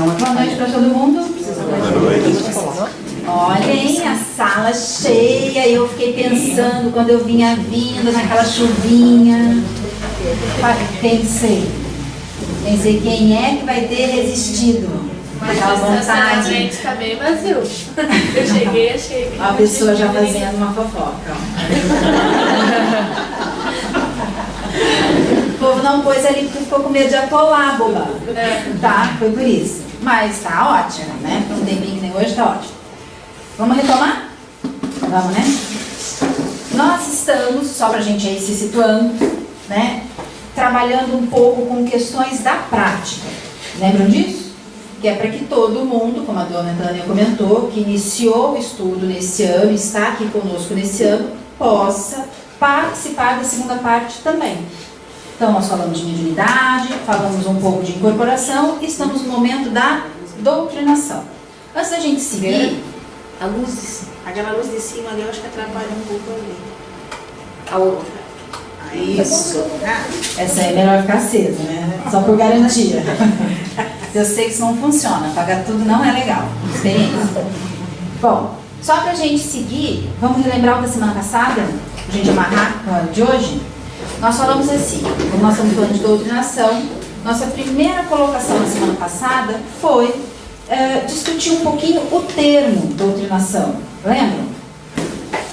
Boa noite para todo mundo. Olhem, a sala cheia. Eu fiquei pensando quando eu vinha vindo naquela chuvinha. Pensei quem é que vai ter resistido. Mas aquela vontade. está bem vazio. Eu cheguei, achei que A pessoa já fazendo uma fofoca. O povo não pôs ali porque ficou com medo de atolar, boba. Tá? Foi por isso. Mas tá ótimo, né? Para um tempinho que nem hoje, tá ótimo. Vamos retomar? Vamos, né? Nós estamos, só pra gente aí se situando, né? Trabalhando um pouco com questões da prática. Lembram disso? Que é para que todo mundo, como a dona Tânia comentou, que iniciou o estudo nesse ano, está aqui conosco nesse ano, possa participar da segunda parte também. Então, nós falamos de mediunidade, falamos um pouco de incorporação e estamos no momento da doutrinação. Antes da gente seguir... A luz de cima, aquela luz de cima ali, eu acho que atrapalha um pouco ali. A outra. Isso. Essa aí é melhor ficar acesa, né? Só por garantia. Eu sei que isso não funciona, apagar tudo não é legal. Experiência. Bom, só pra gente seguir, vamos relembrar o da semana passada, pra gente amarrar com a de hoje. Nós falamos assim, como nós estamos falando de doutrinação, nossa primeira colocação na semana passada foi discutir um pouquinho o termo doutrinação. Lembram?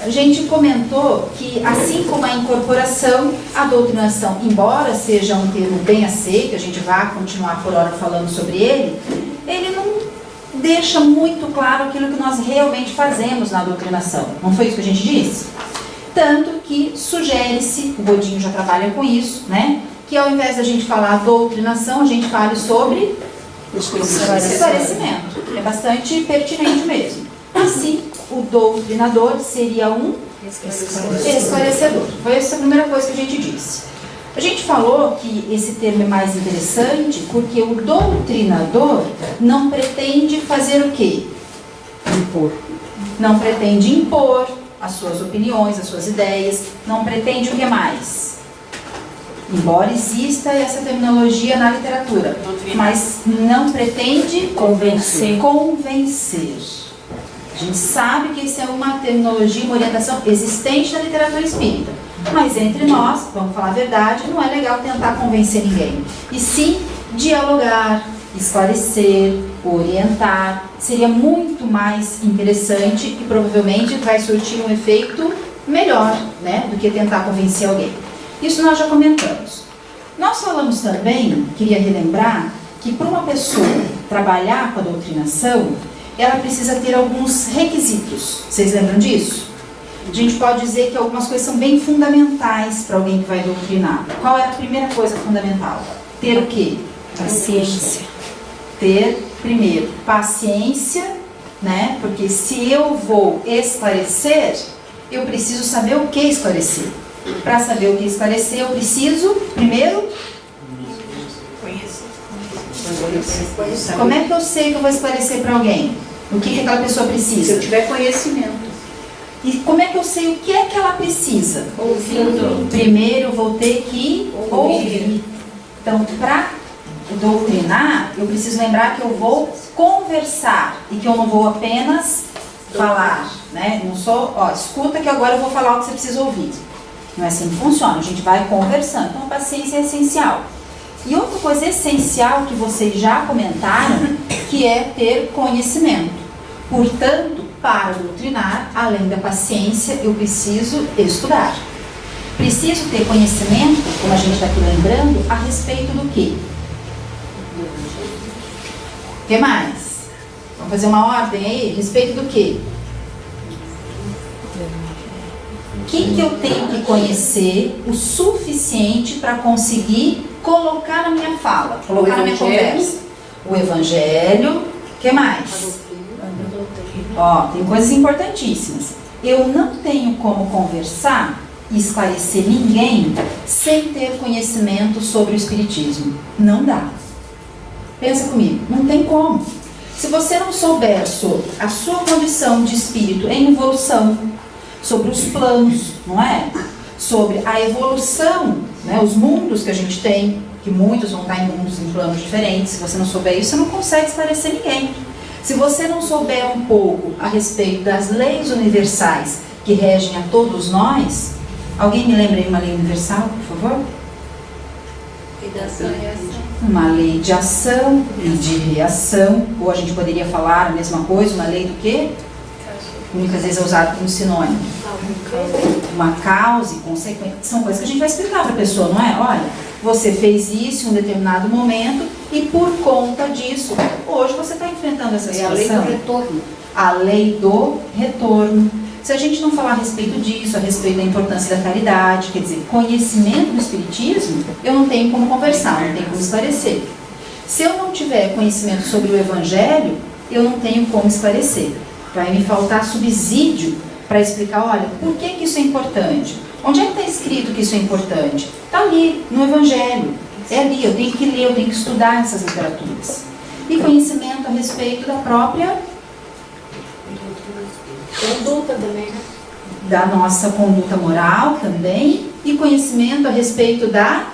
A gente comentou que, assim como a incorporação, a doutrinação, embora seja um termo bem aceito, a gente vai continuar por hora falando sobre ele não deixa muito claro aquilo que nós realmente fazemos na doutrinação. Não foi isso que a gente disse? Tanto que sugere-se, o Godinho já trabalha com isso, né? Que ao invés da gente falar doutrinação, a gente fale sobre esclarecimento. É bastante pertinente mesmo. Assim, o doutrinador seria um esclarecedor. Foi essa a primeira coisa que a gente disse. A gente falou que esse termo é mais interessante porque o doutrinador não pretende fazer o quê? Impor. Não pretende impor as suas opiniões, as suas ideias, não pretende o que mais? Embora exista essa terminologia na literatura, mas não pretende convencer. A gente sabe que isso é uma terminologia, uma orientação existente na literatura espírita. Mas entre nós, vamos falar a verdade, não é legal tentar convencer ninguém. E sim, dialogar, esclarecer, orientar. Seria muito mais interessante e provavelmente vai surtir um efeito melhor, né, do que tentar convencer alguém. Isso nós já comentamos. Nós falamos também, queria relembrar, que para uma pessoa trabalhar com a doutrinação, ela precisa ter alguns requisitos. Vocês lembram disso? A gente pode dizer que algumas coisas são bem fundamentais para alguém que vai doutrinar. Qual é a primeira coisa fundamental? Ter o quê? Paciência. Ter, primeiro, paciência, né? Porque se eu vou esclarecer, eu preciso saber o que esclarecer. Para saber o que esclarecer, eu preciso, primeiro, conhecer. Como é que eu sei que eu vou esclarecer para alguém? O que aquela pessoa precisa? Se eu tiver conhecimento. E como é que eu sei o que é que ela precisa? Ouvindo. Primeiro eu vou ter que ouvir. Então, para doutrinar, eu preciso lembrar que eu vou conversar e que eu não vou apenas falar, né? Não sou, escuta que agora eu vou falar o que você precisa ouvir. Não é assim que funciona, a gente vai conversando. Então, a paciência é essencial. E outra coisa essencial que vocês já comentaram, que é ter conhecimento. Portanto, para doutrinar, além da paciência, eu preciso estudar. Preciso ter conhecimento, como a gente está aqui lembrando, a respeito do quê? O que mais? Vamos fazer uma ordem aí? A respeito do quê? O que eu tenho que conhecer o suficiente para conseguir colocar na minha fala, colocar na minha conversa? O Evangelho. O que mais? Tem coisas importantíssimas. Eu não tenho como conversar e esclarecer ninguém sem ter conhecimento sobre o Espiritismo. Não dá. Pensa comigo, não tem como. Se você não souber sobre a sua condição de espírito em evolução, sobre os planos, não é? sobre a evolução, né, os mundos que a gente tem, que muitos vão estar em mundos em planos diferentes. Se você não souber isso, você não consegue esclarecer ninguém. Se você não souber um pouco a respeito das leis universais que regem a todos nós, alguém me lembra aí uma lei universal, por favor? Uma lei de ação e de reação, ou a gente poderia falar a mesma coisa, uma lei do quê? Muitas vezes é usado como sinônimo. Uma causa e consequência. São coisas que a gente vai explicar para a pessoa, não é? Olha, você fez isso em um determinado momento e por conta disso, hoje você está enfrentando essa situação. É a lei do retorno. A lei do retorno. Se a gente não falar a respeito disso, a respeito da importância da caridade, quer dizer, conhecimento do Espiritismo, eu não tenho como conversar, não tenho como esclarecer. Se eu não tiver conhecimento sobre o Evangelho, eu não tenho como esclarecer. Vai me faltar subsídio para explicar, olha, por que isso é importante? Onde é que está escrito que isso é importante? Está ali, no Evangelho. É ali, eu tenho que ler, eu tenho que estudar essas literaturas. E conhecimento a respeito da própria conduta também, né? Da nossa conduta moral também, e conhecimento a respeito da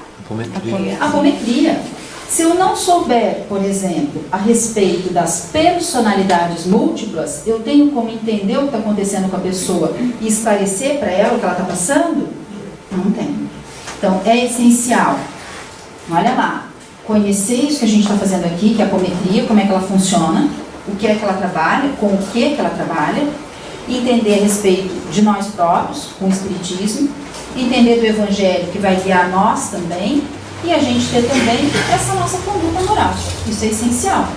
apometria. Se eu não souber, por exemplo, a respeito das personalidades múltiplas, eu tenho como entender o que está acontecendo com a pessoa e esclarecer para ela o que ela está passando? Não tenho. Então, é essencial, olha lá, conhecer isso que a gente está fazendo aqui, que é a apometria, como é que ela funciona, o que é que ela trabalha, com o que é que ela trabalha, entender a respeito de nós próprios, com o Espiritismo, entender do Evangelho, que vai guiar nós também, e a gente ter também essa nossa conduta moral. Isso é essencial.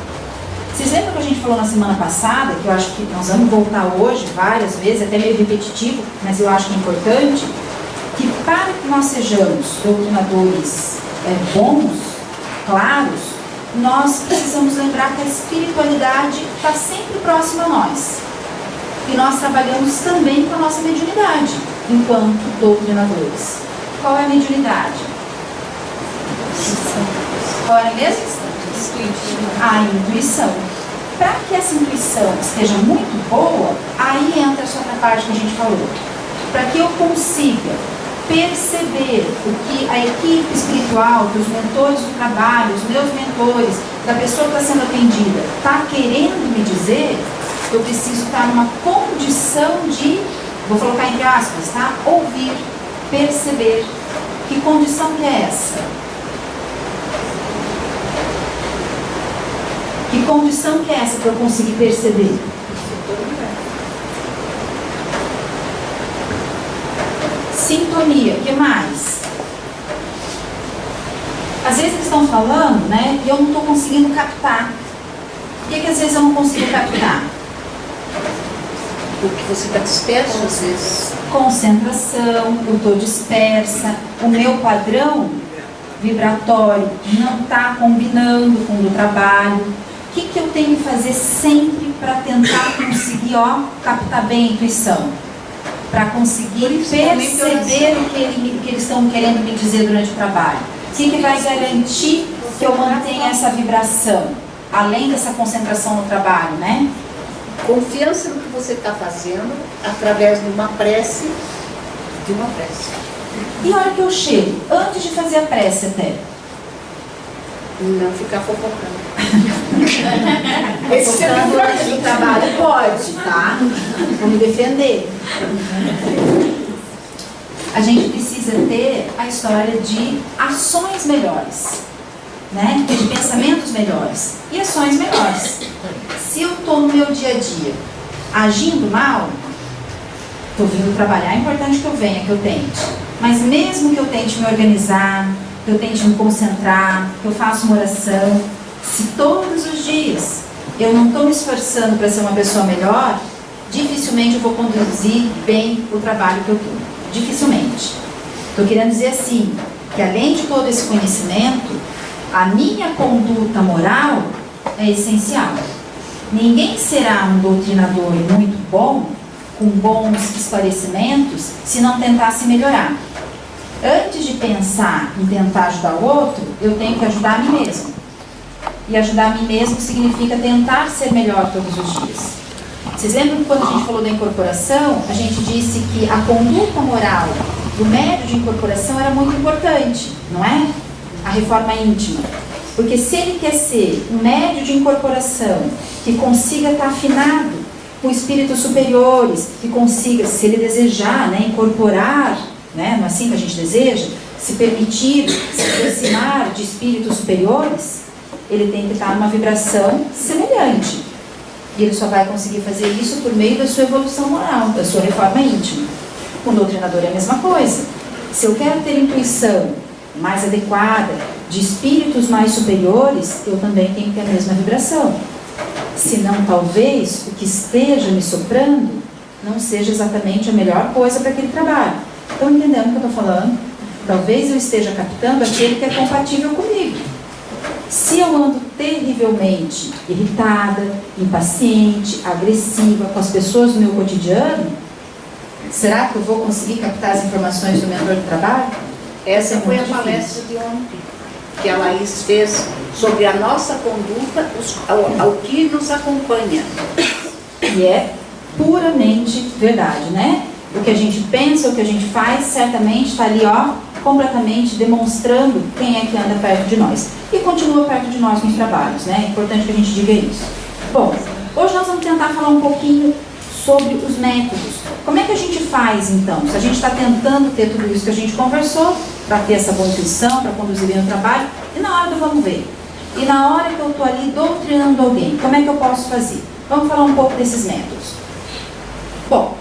Vocês lembram que a gente falou na semana passada, que eu acho que nós vamos voltar hoje várias vezes, até meio repetitivo, mas eu acho que é importante, que para que nós sejamos doutrinadores bons, claros, nós precisamos lembrar que a espiritualidade está sempre próxima a nós. E nós trabalhamos também com a nossa mediunidade, enquanto doutrinadores. Qual é a mediunidade? Qual é mesmo? A intuição. Para que essa intuição esteja muito boa, aí entra essa outra parte que a gente falou. Para que eu consiga perceber o que a equipe espiritual, que os mentores do trabalho, os meus mentores, da pessoa que está sendo atendida, está querendo me dizer, eu preciso estar numa condição de, vou colocar entre aspas, tá? Ouvir, perceber. Que condição que é essa? Que condição que é essa para eu conseguir perceber? Sintonia, o que mais? Às vezes eles estão falando, né, e eu não estou conseguindo captar. O que às vezes eu não consigo captar? Porque você está disperso às vezes. Concentração, eu estou dispersa, o meu padrão vibratório não está combinando com o do trabalho. O que eu tenho que fazer sempre para tentar conseguir captar bem a intuição? Para conseguir perceber o que eles estão querendo me dizer durante o trabalho. O que vai garantir que eu mantenha essa vibração? Além dessa concentração no trabalho, né? Confiança no que você está fazendo através de uma prece. E a hora que eu chego, antes de fazer a prece até? Não ficar fofocando. Esse durante o trabalho pode, tá? Vou me defender. A gente precisa ter a história de ações melhores, né? De pensamentos melhores e ações melhores. Se eu estou no meu dia a dia agindo mal, estou vindo trabalhar, é importante que eu venha, que eu tente. Mas mesmo que eu tente me organizar, que eu tente me concentrar, que eu faça uma oração, se todos os dias eu não estou me esforçando para ser uma pessoa melhor, dificilmente eu vou conduzir bem o trabalho que eu estou. Dificilmente. Estou querendo dizer assim, que além de todo esse conhecimento, a minha conduta moral é essencial. Ninguém será um doutrinador muito bom, com bons esclarecimentos, se não tentar se melhorar. Antes de pensar em tentar ajudar o outro, eu tenho que ajudar a mim mesmo. E ajudar a mim mesmo significa tentar ser melhor todos os dias. Vocês lembram que quando a gente falou da incorporação, a gente disse que a conduta moral do médio de incorporação era muito importante, não é? A reforma íntima. Porque se ele quer ser um médio de incorporação que consiga estar afinado com espíritos superiores, que consiga, se ele desejar, né, incorporar, né, não é assim que a gente deseja, se permitir se aproximar de espíritos superiores, ele tem que estar numa vibração semelhante. E ele só vai conseguir fazer isso por meio da sua evolução moral, da sua reforma íntima. Com o doutrinador é a mesma coisa. Se eu quero ter intuição mais adequada, de espíritos mais superiores, eu também tenho que ter a mesma vibração. Senão, talvez, o que esteja me soprando não seja exatamente a melhor coisa para aquele trabalho. Estão entendendo o que eu estou falando? Talvez eu esteja captando aquele que é compatível comigo. Se eu ando terrivelmente irritada, impaciente, agressiva com as pessoas do meu cotidiano, será que eu vou conseguir captar as informações do mentor do trabalho? Essa foi a palestra de ontem, que a Laís fez sobre a nossa conduta, ao que nos acompanha. E é puramente verdade, né? O que a gente pensa, o que a gente faz, certamente está ali, ó, completamente demonstrando quem é que anda perto de nós. E continua perto de nós nos trabalhos, né? É importante que a gente diga isso. Bom, hoje nós vamos tentar falar um pouquinho sobre os métodos. Como é que a gente faz, então? Se a gente está tentando ter tudo isso que a gente conversou, para ter essa boa intuição, para conduzir bem o trabalho, e na hora do vamos ver? E na hora que eu estou ali doutrinando alguém, como é que eu posso fazer? Vamos falar um pouco desses métodos. Bom,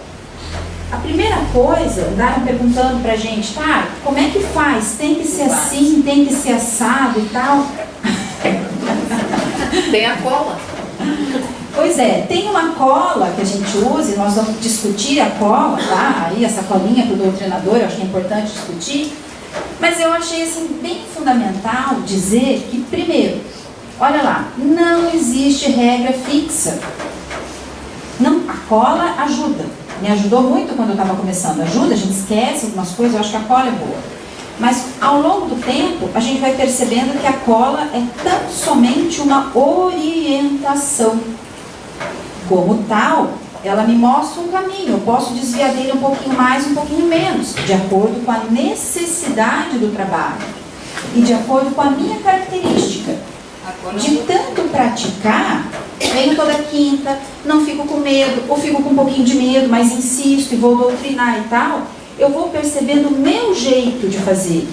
a primeira coisa, andaram perguntando pra gente, tá, como é que faz? Tem que ser assim, tem que ser assado e tal? Tem a cola. Pois é, tem uma cola que a gente usa, e nós vamos discutir a cola, tá? Aí essa colinha para o doutrinador, eu acho que é importante discutir. Mas eu achei assim, bem fundamental dizer que, primeiro, olha lá, não existe regra fixa. Não, a cola ajuda. Me ajudou muito quando eu estava começando. Ajuda, a gente esquece algumas coisas, eu acho que a cola é boa. Mas ao longo do tempo, a gente vai percebendo que a cola é tão somente uma orientação. Como tal, ela me mostra um caminho. Eu posso desviar dele um pouquinho mais, um pouquinho menos, de acordo com a necessidade do trabalho e de acordo com a minha característica. De tanto praticar, venho toda quinta, não fico com medo, ou fico com um pouquinho de medo, mas insisto e vou doutrinar e tal, eu vou percebendo o meu jeito de fazer.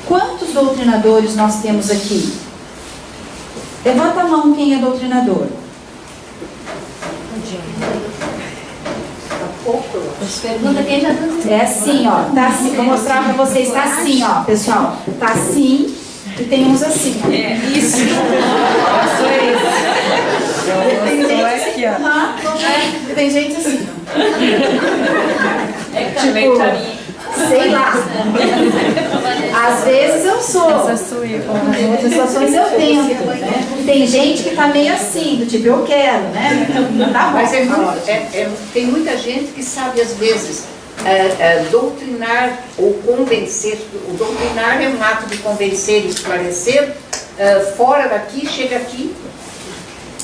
Quantos doutrinadores nós temos aqui? Levanta a mão quem é doutrinador. Pergunta quem já dançou. É assim, ó, tá assim, vou mostrar pra vocês, tá assim, ó, pessoal, tá assim, e tem uns assim, ó. É, isso. Tem gente assim, ó. Tem gente assim, ó. Tipo, sei lá. Às vezes eu sou. Em outras situações eu tento, né? Tem gente que tá meio assim, do tipo, eu quero, né? Tá bom. Mas tem muita gente que sabe, às vezes, doutrinar ou convencer. O doutrinar é um ato de convencer, esclarecer. Fora daqui, chega aqui,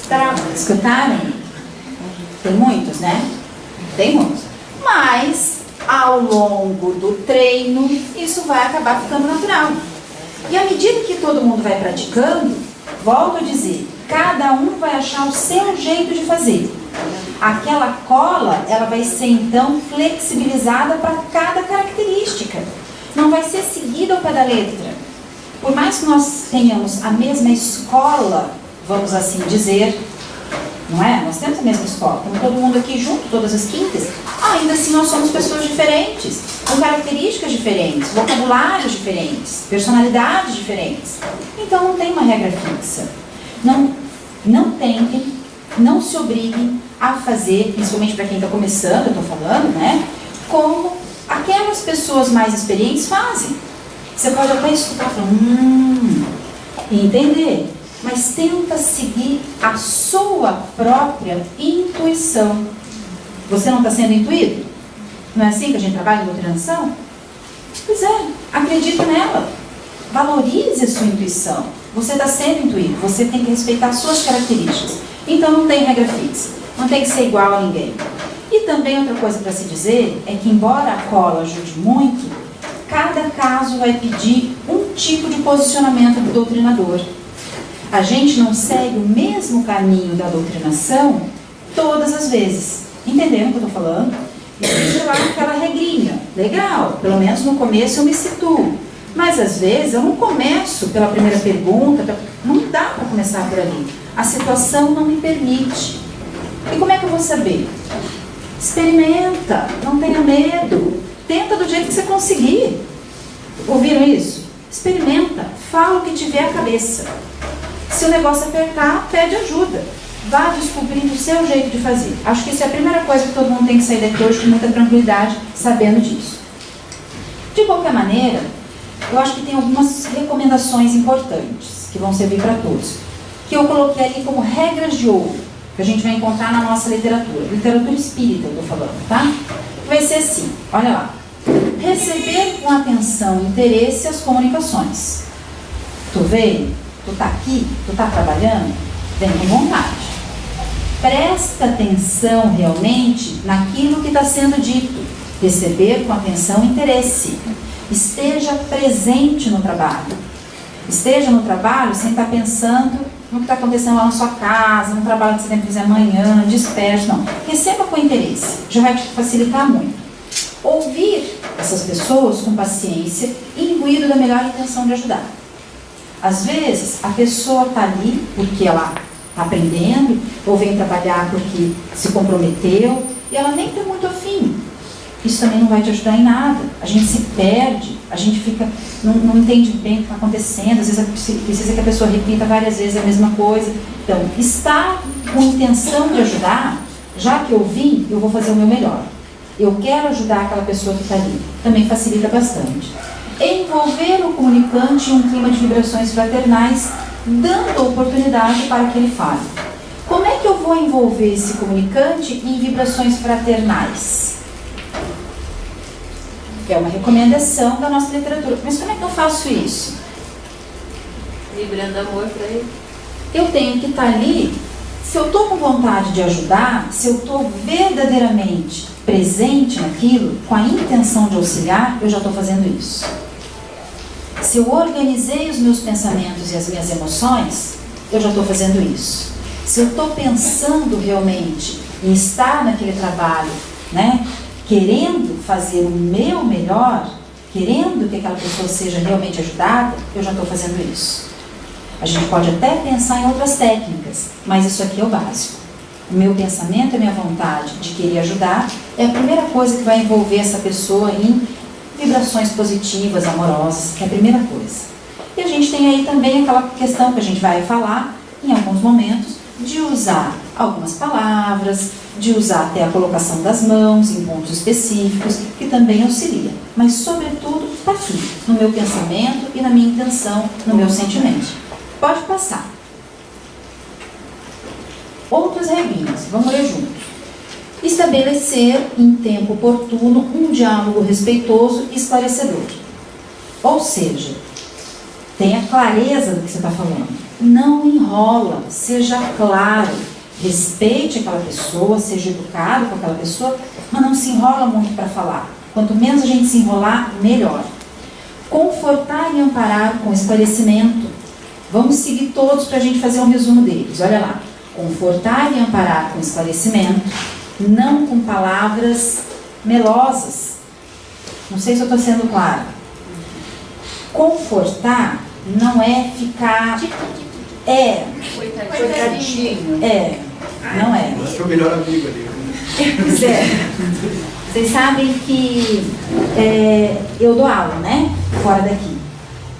trava. Escutaram? Tem muitos, né? Tem muitos. Mas, ao longo do treino, isso vai acabar ficando natural. E à medida que todo mundo vai praticando, volto a dizer, cada um vai achar o seu jeito de fazer. Aquela cola, ela vai ser então flexibilizada para cada característica. Não vai ser seguida ao pé da letra. Por mais que nós tenhamos a mesma escola, vamos assim dizer, não é? Nós temos a mesma escola, estamos todo mundo aqui junto, todas as quintas. Ainda assim nós somos pessoas diferentes, com características diferentes, vocabulários diferentes, personalidades diferentes. Então não tem uma regra fixa. Não tentem, não se obriguem a fazer, principalmente para quem está começando, eu estou falando, né? Como aquelas pessoas mais experientes fazem. Você pode até escutar e falar, e entender. Mas tenta seguir a sua própria intuição. Você não está sendo intuído? Não é assim que a gente trabalha em doutrinação? Pois é, acredite nela. Valorize a sua intuição. Você está sendo intuído, você tem que respeitar as suas características. Então não tem regra fixa, não tem que ser igual a ninguém. E também outra coisa para se dizer é que, embora a cola ajude muito, cada caso vai pedir um tipo de posicionamento do doutrinador. A gente não segue o mesmo caminho da doutrinação todas as vezes. Entenderam o que eu estou falando? Existe lá aquela regrinha. Legal, pelo menos no começo eu me situo. Mas às vezes eu não começo pela primeira pergunta, não dá para começar por ali. A situação não me permite. E como é que eu vou saber? Experimenta, não tenha medo. Tenta do jeito que você conseguir. Ouviram isso? Experimenta, fala o que tiver à cabeça. Se o negócio apertar, pede ajuda. Vá descobrindo o seu jeito de fazer. Acho que isso é a primeira coisa que todo mundo tem que sair daqui hoje com muita tranquilidade, sabendo disso. De qualquer maneira, eu acho que tem algumas recomendações importantes, que vão servir para todos, que eu coloquei ali como regras de ouro, que a gente vai encontrar na nossa literatura. Literatura espírita, eu estou falando, tá? Vai ser assim, olha lá. Receber com atenção e interesse as comunicações. Tu veio? Tu tá aqui? Tu tá trabalhando? Vem com vontade. Presta atenção realmente naquilo que está sendo dito. Receber com atenção e interesse. Esteja presente no trabalho. Esteja no trabalho sem estar pensando no que está acontecendo lá na sua casa, no trabalho que você tem que fazer amanhã, disperso, não. Receba com interesse. Já vai te facilitar muito. Ouvir essas pessoas com paciência e imbuído da melhor intenção de ajudar. Às vezes, a pessoa está ali porque ela está aprendendo, ou vem trabalhar porque se comprometeu, e ela nem está muito afim. Isso também não vai te ajudar em nada. A gente se perde, a gente fica, não entende bem o que está acontecendo, às vezes precisa que a pessoa repita várias vezes a mesma coisa. Então, estar com intenção de ajudar, já que eu vim, eu vou fazer o meu melhor. Eu quero ajudar aquela pessoa que está ali. Também facilita bastante. Envolver o comunicante em um clima de vibrações fraternais, dando oportunidade para que ele fale. Como é que eu vou envolver esse comunicante em vibrações fraternais? É uma recomendação da nossa literatura. Mas como é que eu faço isso? Vibrando amor para ele. Eu tenho que estar ali. Se eu estou com vontade de ajudar, se eu estou verdadeiramente presente naquilo, com a intenção de auxiliar, eu já estou fazendo isso. Se eu organizei os meus pensamentos e as minhas emoções, eu já estou fazendo isso. Se eu estou pensando realmente em estar naquele trabalho, né, querendo fazer o meu melhor, querendo que aquela pessoa seja realmente ajudada, eu já estou fazendo isso. A gente pode até pensar em outras técnicas, mas isso aqui é o básico. O meu pensamento e a minha vontade de querer ajudar é a primeira coisa que vai envolver essa pessoa em vibrações positivas, amorosas, que é a primeira coisa. E a gente tem aí também aquela questão que a gente vai falar em alguns momentos, de usar algumas palavras, de usar até a colocação das mãos em pontos específicos, que também auxilia. Mas, sobretudo, está aqui, no meu pensamento e na minha intenção, no meu sentimento. Pode passar. Outras regrinhas, vamos ler juntos. Estabelecer em tempo oportuno um diálogo respeitoso e esclarecedor. Ou seja, tenha clareza do que você está falando. Não enrola, seja claro. Respeite aquela pessoa, seja educado com aquela pessoa, mas não se enrola muito para falar. Quanto menos a gente se enrolar, melhor. Confortar e amparar com esclarecimento. Vamos seguir todos para a gente fazer um resumo deles. Olha lá. Confortar e amparar com esclarecimento, não com palavras melosas. Não sei se eu estou sendo clara. Confortar não é ficar... Coitadinho. Não é. Acho que é o melhor amigo ali. Pois é. Vocês sabem que eu dou aula, né? Fora daqui.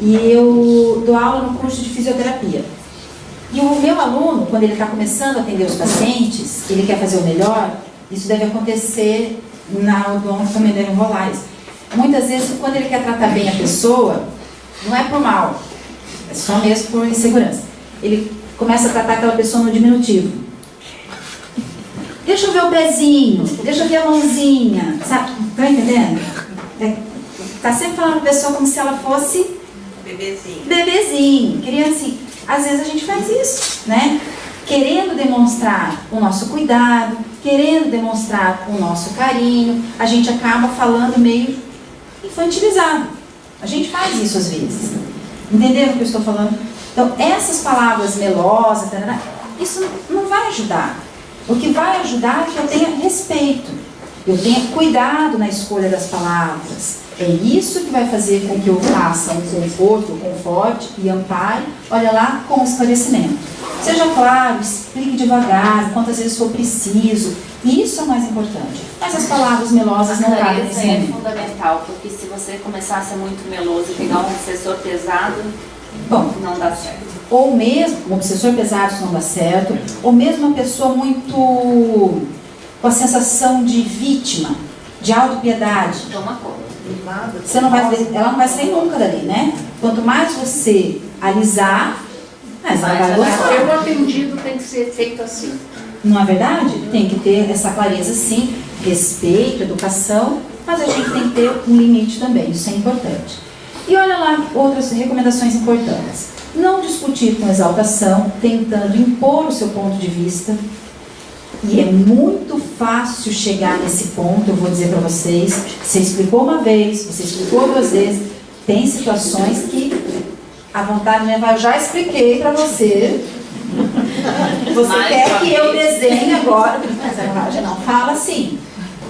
E eu dou aula no curso de fisioterapia. E o meu aluno, quando ele está começando a atender os pacientes, ele quer fazer o melhor, isso deve acontecer na odonto também deve enrolar isso. Muitas vezes, quando ele quer tratar bem a pessoa, não é por mal, é só mesmo por insegurança. Ele começa a tratar aquela pessoa no diminutivo. Deixa eu ver o pezinho, deixa eu ver a mãozinha, sabe? Estão entendendo? Está sempre falando para a pessoa como se ela fosse bebezinho, criancinha. Às vezes a gente faz isso, né? Querendo demonstrar o nosso cuidado, querendo demonstrar o nosso carinho, a gente acaba falando meio infantilizado. A gente faz isso às vezes. Entenderam o que eu estou falando? Então, essas palavras melosas, isso não vai ajudar. O que vai ajudar é que eu tenha respeito, eu tenha cuidado na escolha das palavras. É isso que vai fazer com que eu faça um conforto, conforte e ampare, olha lá, com esclarecimento. Seja claro, explique devagar, quantas vezes for preciso. Isso é o mais importante. Mas as palavras melosas não cabem nesse é momento. fundamental, porque se você começar a ser muito meloso e pegar um obsessor pesado, Bom, não dá certo. ou mesmo, um obsessor pesado, isso não dá certo, ou mesmo uma pessoa muito com a sensação de vítima, de autopiedade. Toma conta. Você não vai, ela não vai sair nunca dali, né? Quanto mais você alisar, mais ela vai gostar. O atendido tem que ser feito assim. Não é verdade? Tem que ter essa clareza sim, respeito, educação, mas a gente tem que ter um limite também, isso é importante. E olha lá outras recomendações importantes. Não discutir com exaltação, tentando impor o seu ponto de vista. E é muito fácil chegar nesse ponto, eu vou dizer para vocês. Você explicou uma vez, você explicou 2 vezes. Tem situações que a vontade minha vai, eu já expliquei para você. Você Mais quer que eu vez. desenhe agora, mas a Cláudia não fala assim.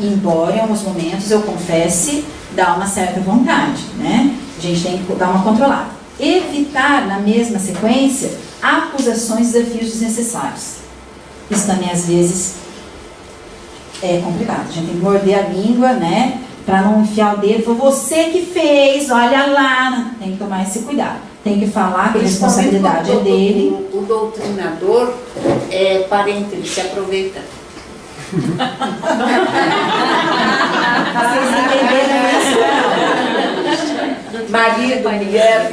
Embora em alguns momentos eu confesse, dá uma certa vontade, né? A gente tem que dar uma controlada. Evitar, na mesma sequência, acusações e desafios desnecessários. Isso também, às vezes, é complicado. A gente tem que morder a língua, né? Para não enfiar o dedo. Foi você que fez, olha lá. Tem que tomar esse cuidado. Tem que falar que a responsabilidade é dele. O doutrinador é parente, ele se aproveita. Vocês entenderam isso? Marido, mulher,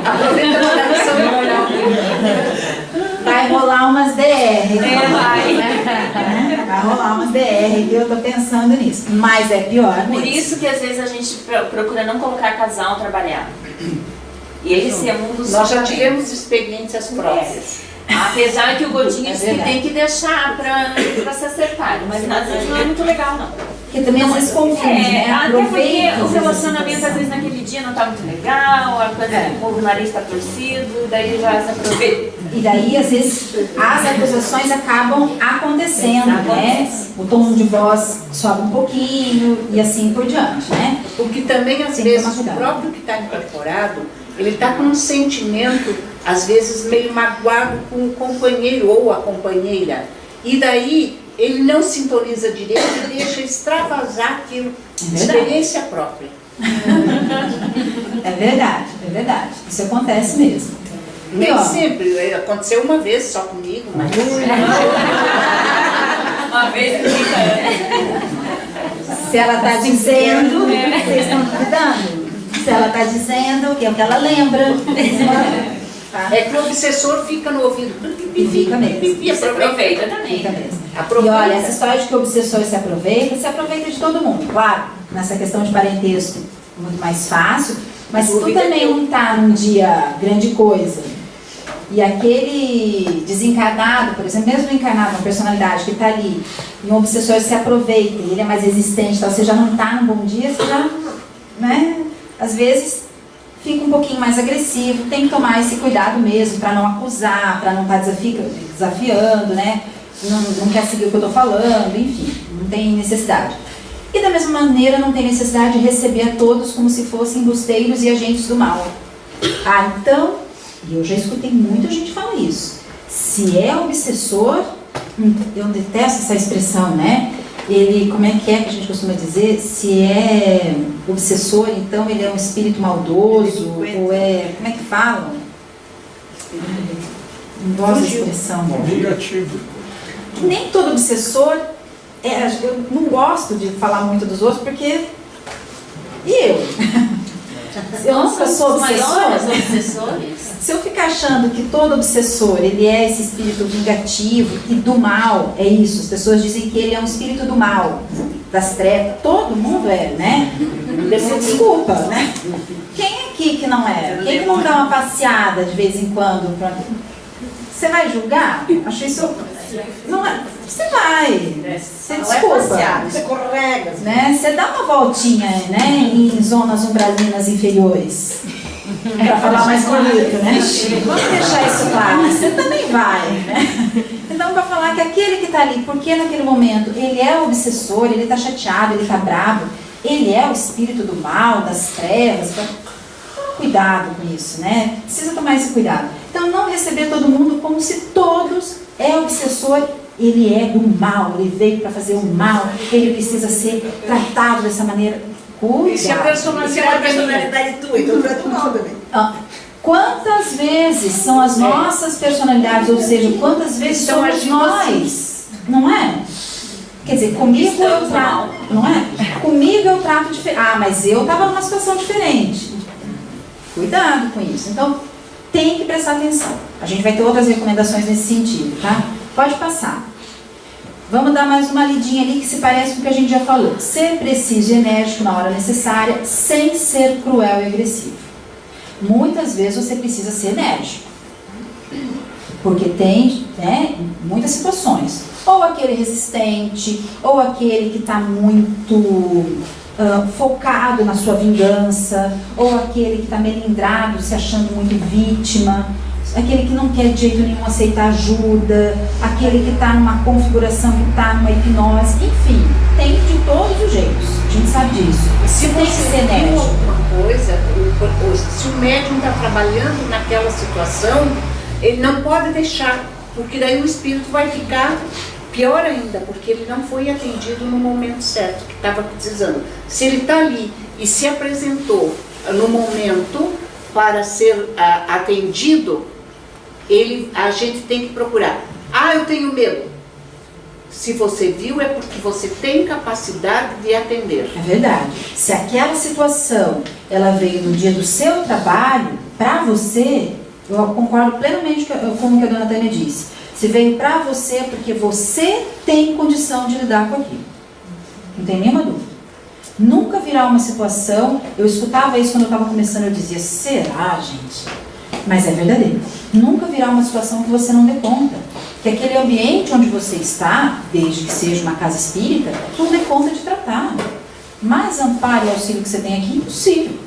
aproveita a tradição. Vai rolar umas DR. vai. Vai rolar umas DR, viu? Eu tô pensando nisso. Mas é pior Por mesmo. isso que às vezes a gente procura não colocar casal trabalhar. E esse é um dos... Nós já tivemos experiências próprias. Apesar que o Godinho É diz que verdade. tem que deixar pra se acertarem, mas às vezes não é muito legal, não. Porque também às vezes confunde, né? Até porque Aproveita o às vezes, a relacionamento situação. às vezes naquele dia não tá muito legal, a coisa o nariz tá torcido, daí já se aproveita. E daí, às vezes, as acusações acabam acontecendo, né? O tom de voz sobe um pouquinho e assim por diante, né? Porque também, às Tem que vezes, tomar o cuidado. próprio que está incorporado, ele está com um sentimento, às vezes, meio magoado com o companheiro ou a companheira. E daí, ele não sintoniza direito e deixa extravasar aquilo. verdade. Experiência própria. É verdade. Isso acontece mesmo. Nem E, ó, sempre. Aconteceu uma vez só comigo, mas... Uma vez que se ela está dizendo, vocês estão duvidando? Se ela está dizendo, que é o que ela lembra. Tá? É que o obsessor fica no ouvido. E fica mesmo. E se aproveita também. Fica mesmo. Aproveita. E olha, essa história de que o obsessor se aproveita de todo mundo. Claro, nessa questão de parentesco, muito mais fácil. Mas se tu Dúvida também nenhuma. não tá num dia grande coisa, e aquele desencarnado, por exemplo, mesmo encarnado, uma personalidade que está ali, e um obsessor se aproveita, e ele é mais resistente, então você já não está num bom dia, você já, né, às vezes fica um pouquinho mais agressivo, tem que tomar esse cuidado mesmo, para não acusar, para não estar desafiando, né, não quer seguir o que eu estou falando, enfim, não tem necessidade. E da mesma maneira não tem necessidade de receber a todos como se fossem embusteiros e agentes do mal. Ah, então... E eu já escutei muita gente falar isso. Se é obsessor, eu detesto essa expressão, né? Ele, como é que a gente costuma dizer? Se é obsessor, então ele é um espírito maldoso, ou é, como é que falam? Não gosto da expressão. Negativo. Nem todo obsessor, eu não gosto de falar muito dos outros, porque... E eu? Eu nunca sou os maiores obsessor. obsessores. Se eu ficar achando que todo obsessor, ele é esse espírito vingativo e do mal, é isso, as pessoas dizem que ele é um espírito do mal, das trevas, todo mundo é, né? Desculpa, né? Quem aqui que não é? Quem que não dá uma passeada de vez em quando? Você vai julgar? Acho isso Não é, você vai, você desculpa, escorrega. né? Você dá uma voltinha, né, em zonas umbralinas inferiores, para falar mais bonito, né? Vamos deixar isso claro. Você também vai, né? Então, para falar que aquele que está ali, porque naquele momento ele é o obsessor, ele está chateado, ele está bravo, ele é o espírito do mal, das trevas. Então, cuidado com isso, né? Precisa tomar esse cuidado. Então, não receber todo mundo como se todos é obsessor, ele é do mal, ele veio para fazer o mal, ele precisa ser tratado dessa maneira. Cuidado. E se a personalidade tua, então tu é do mal também. Quantas vezes são as nossas personalidades, ou seja, quantas vezes somos nós, não é? Quer dizer, comigo eu trato, não é? Comigo eu trato diferente. Ah, mas eu estava numa situação diferente. Cuidado com isso. Então, tem que prestar atenção. A gente vai ter outras recomendações nesse sentido, tá? Pode passar. Vamos dar mais uma lidinha ali que se parece com o que a gente já falou. Ser preciso e enérgico na hora necessária, sem ser cruel e agressivo. Muitas vezes você precisa ser enérgico. Porque tem, né, muitas situações. Ou aquele resistente, ou aquele que está muito focado na sua vingança, ou aquele que está melindrado, se achando muito vítima, aquele que não quer de jeito nenhum aceitar ajuda, aquele que está numa configuração, que está numa hipnose, enfim, tem de todos os jeitos, a gente sabe disso. Se tem que você ser viu enérgico. alguma coisa, se o médium está trabalhando naquela situação, ele não pode deixar, porque daí o espírito vai ficar pior ainda, porque ele não foi atendido no momento certo, que estava precisando. Se ele está ali e se apresentou no momento para ser atendido, a gente tem que procurar. Ah, eu tenho medo. Se você viu, é porque você tem capacidade de atender. É verdade. Se aquela situação ela veio no dia do seu trabalho, para você, eu concordo plenamente com o que a dona Tânia disse. Se veio para você, porque você tem condição de lidar com aquilo. Não tem nenhuma dúvida. Nunca virá uma situação, eu escutava isso quando eu estava começando, eu dizia, será, gente? Mas é verdadeiro. Nunca virá uma situação que você não dê conta. Que aquele ambiente onde você está, desde que seja uma casa espírita, não dê conta de tratar. Mais amparo e auxílio que você tem aqui, impossível.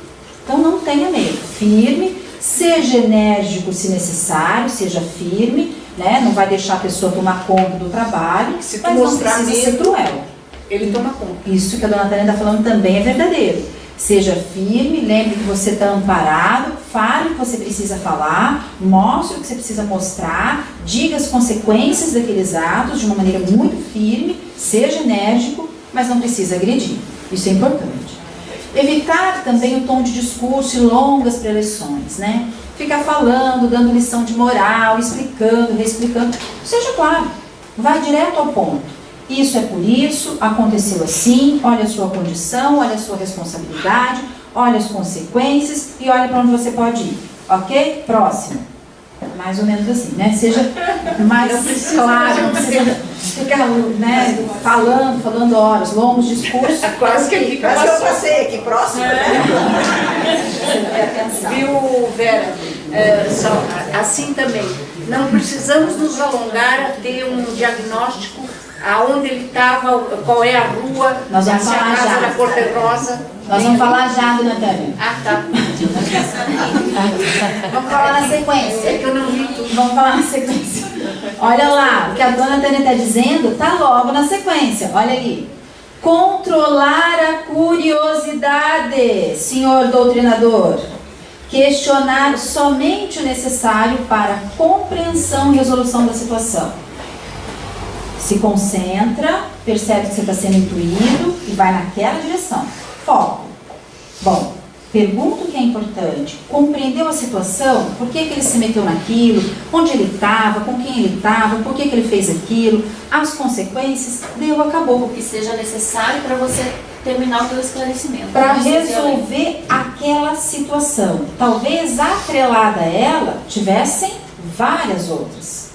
Então não tenha medo. Firme, seja enérgico se necessário, seja firme, né? Não vai deixar a pessoa tomar conta do trabalho, se tu mas não mostrar precisa medo, ser cruel. Ele toma conta. Isso que a dona Tânia está falando também é verdadeiro. Seja firme, lembre que você está amparado, fale o que você precisa falar, mostre o que você precisa mostrar, diga as consequências daqueles atos de uma maneira muito firme, seja enérgico, mas não precisa agredir. Isso é importante. Evitar também o tom de discurso e longas preleções, né? Ficar falando, dando lição de moral, explicando, reexplicando. Seja claro, vai direto ao ponto. Isso é por isso, aconteceu assim, olha a sua condição, olha a sua responsabilidade, olha as consequências e olha para onde você pode ir. Ok? Próximo. Mais ou menos assim, né? Seja mais claro, não precisa ficar, né, falando horas, longos discursos. Quase que ele Quase que eu passei aqui próximo, né? Viu, Vera? Assim também. Não precisamos nos alongar a ter um diagnóstico aonde ele estava, qual é a rua, Nós vamos se a falar casa já. da Cor-de-Rosa. Nós vamos falar já, dona Tânia. Ah, tá. Vamos falar na sequência. É que eu não vi tudo. Vamos falar na sequência. Olha lá, o que a dona Tânia está dizendo está logo na sequência. Olha ali. Controlar a curiosidade, senhor doutrinador. Questionar somente o necessário para a compreensão e resolução da situação. Se concentra, percebe que você está sendo intuído e vai naquela direção. Foco. Bom, pergunta o que é importante. Compreendeu a situação? Por que ele se meteu naquilo? Onde ele estava? Com quem ele estava? Por que ele fez aquilo? As consequências? Deu, acabou. O que seja necessário para você terminar o seu esclarecimento. Para resolver aquela situação. Talvez atrelada a ela tivessem várias outras.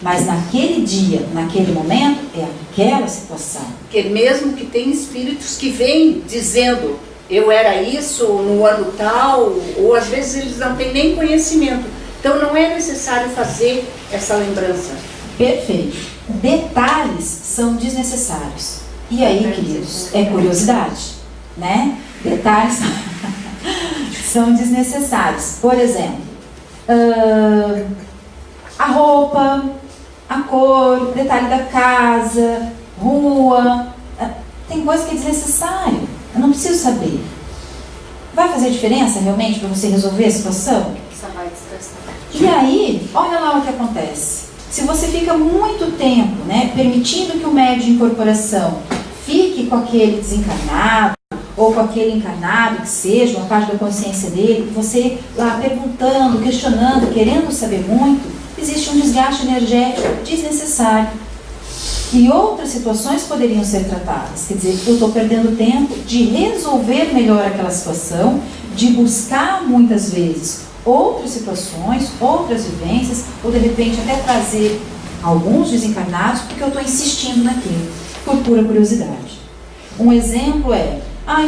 Mas naquele dia, naquele momento, é aquela situação. Porque mesmo que tem espíritos que vêm dizendo, eu era isso no ano tal, ou às vezes eles não têm nem conhecimento. Então não é necessário fazer essa lembrança. Perfeito. Detalhes são desnecessários. E aí, queridos, é curiosidade, né? Detalhes são desnecessários. Por exemplo, a roupa, a cor, detalhe da casa, rua. Tem coisa que é desnecessário. Eu não preciso saber. Vai fazer diferença realmente para você resolver a situação? E aí, olha lá o que acontece. Se você fica muito tempo, né, permitindo que o médio de incorporação fique com aquele desencarnado, ou com aquele encarnado, que seja, uma parte da consciência dele, você lá perguntando, questionando, querendo saber muito, existe um desgaste energético desnecessário. E outras situações poderiam ser tratadas. Quer dizer, eu estou perdendo tempo de resolver melhor aquela situação, de buscar muitas vezes outras situações, outras vivências, ou de repente até trazer alguns desencarnados, porque eu estou insistindo naquilo, por pura curiosidade. Um exemplo é,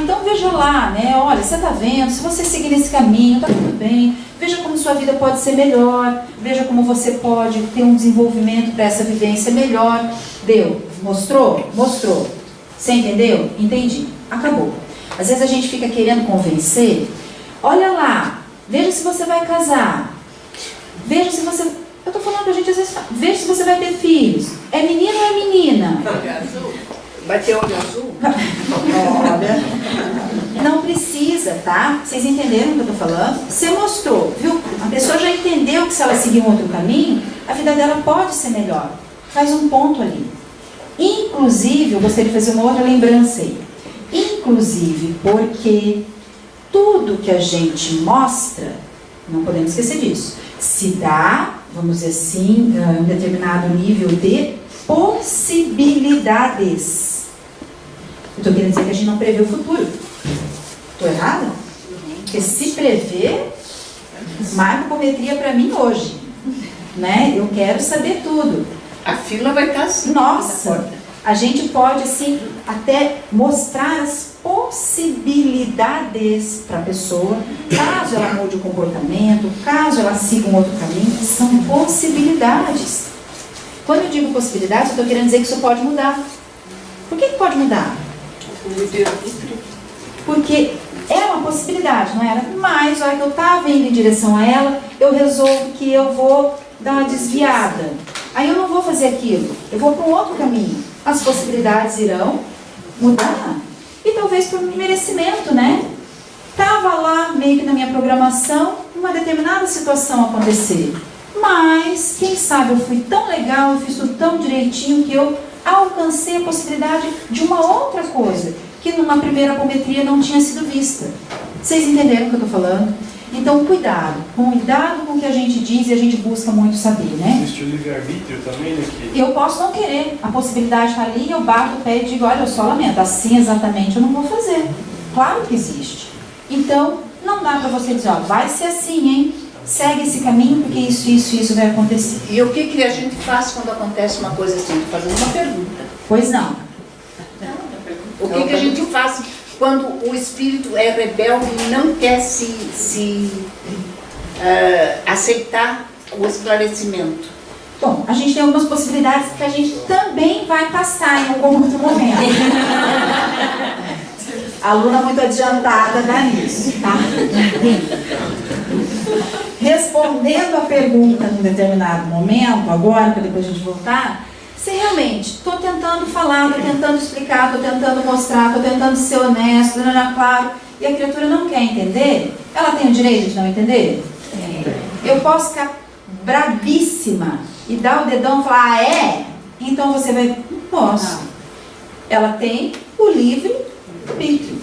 então veja lá, né? Olha, você está vendo, se você seguir nesse caminho, está tudo bem. Veja como sua vida pode ser melhor, veja como você pode ter um desenvolvimento para essa vivência melhor. Deu? Mostrou? Mostrou. Você entendeu? Entendi. Acabou. Às vezes a gente fica querendo convencer. Olha lá, veja se você vai casar. Veja se você... Eu estou falando pra gente às vezes, veja se você vai ter filhos. É menino ou é menina? Vai ter olho azul? Olha, não precisa, tá? Vocês entenderam o que eu estou falando? Você mostrou, viu? A pessoa já entendeu que se ela seguir um outro caminho, a vida dela pode ser melhor. Faz um ponto ali. Inclusive, eu gostaria de fazer uma outra lembrança aí. Inclusive, porque tudo que a gente mostra, não podemos esquecer disso, se dá, vamos dizer assim, um determinado nível de possibilidades. Eu estou querendo dizer que a gente não prevê o futuro. Estou errada? Porque se prever, marcometria para mim hoje. Né? Eu quero saber tudo. A fila vai estar assim. Nossa, a gente pode assim até mostrar as possibilidades para a pessoa, caso ela mude o comportamento, caso ela siga um outro caminho, são possibilidades. Quando eu digo possibilidades, eu estou querendo dizer que isso pode mudar. Por que pode mudar? Porque é uma possibilidade, não era? Mas, a hora que eu estava indo em direção a ela, eu resolvo que eu vou dar uma desviada. Aí eu não vou fazer aquilo, eu vou para um outro caminho. As possibilidades irão mudar. E talvez por merecimento, né? Estava lá, meio que na minha programação, uma determinada situação acontecer. Mas, quem sabe, eu fui tão legal, eu fiz tudo tão direitinho que eu alcancei a possibilidade de uma outra coisa, que numa primeira apometria não tinha sido vista. Vocês entenderam o que eu estou falando? Então, cuidado com o que a gente diz e a gente busca muito saber, né? Existe o livre-arbítrio também, né? Eu posso não querer, a possibilidade está ali, eu bato o pé e digo, olha, eu só lamento, assim exatamente eu não vou fazer. Claro que existe. Então, não dá para você dizer, ó, vai ser assim, hein? Segue esse caminho, porque isso vai acontecer. E o que a gente faz quando acontece uma coisa assim? Estou fazendo uma pergunta. Pois não. O que a gente faz quando o espírito é rebelde e não quer aceitar o esclarecimento? Bom, a gente tem algumas possibilidades que a gente também vai passar em algum outro momento. A aluna muito adiantada dá nisso, tá? Respondendo a pergunta num determinado momento, agora, para depois a gente voltar, se realmente estou tentando falar, estou tentando explicar, estou tentando mostrar, estou tentando ser honesto, claro, e a criatura não quer entender, ela tem o direito de não entender? Eu posso ficar brabíssima e dar o dedão e falar, então você vai... Não posso. Ela tem o livre-arbítrio.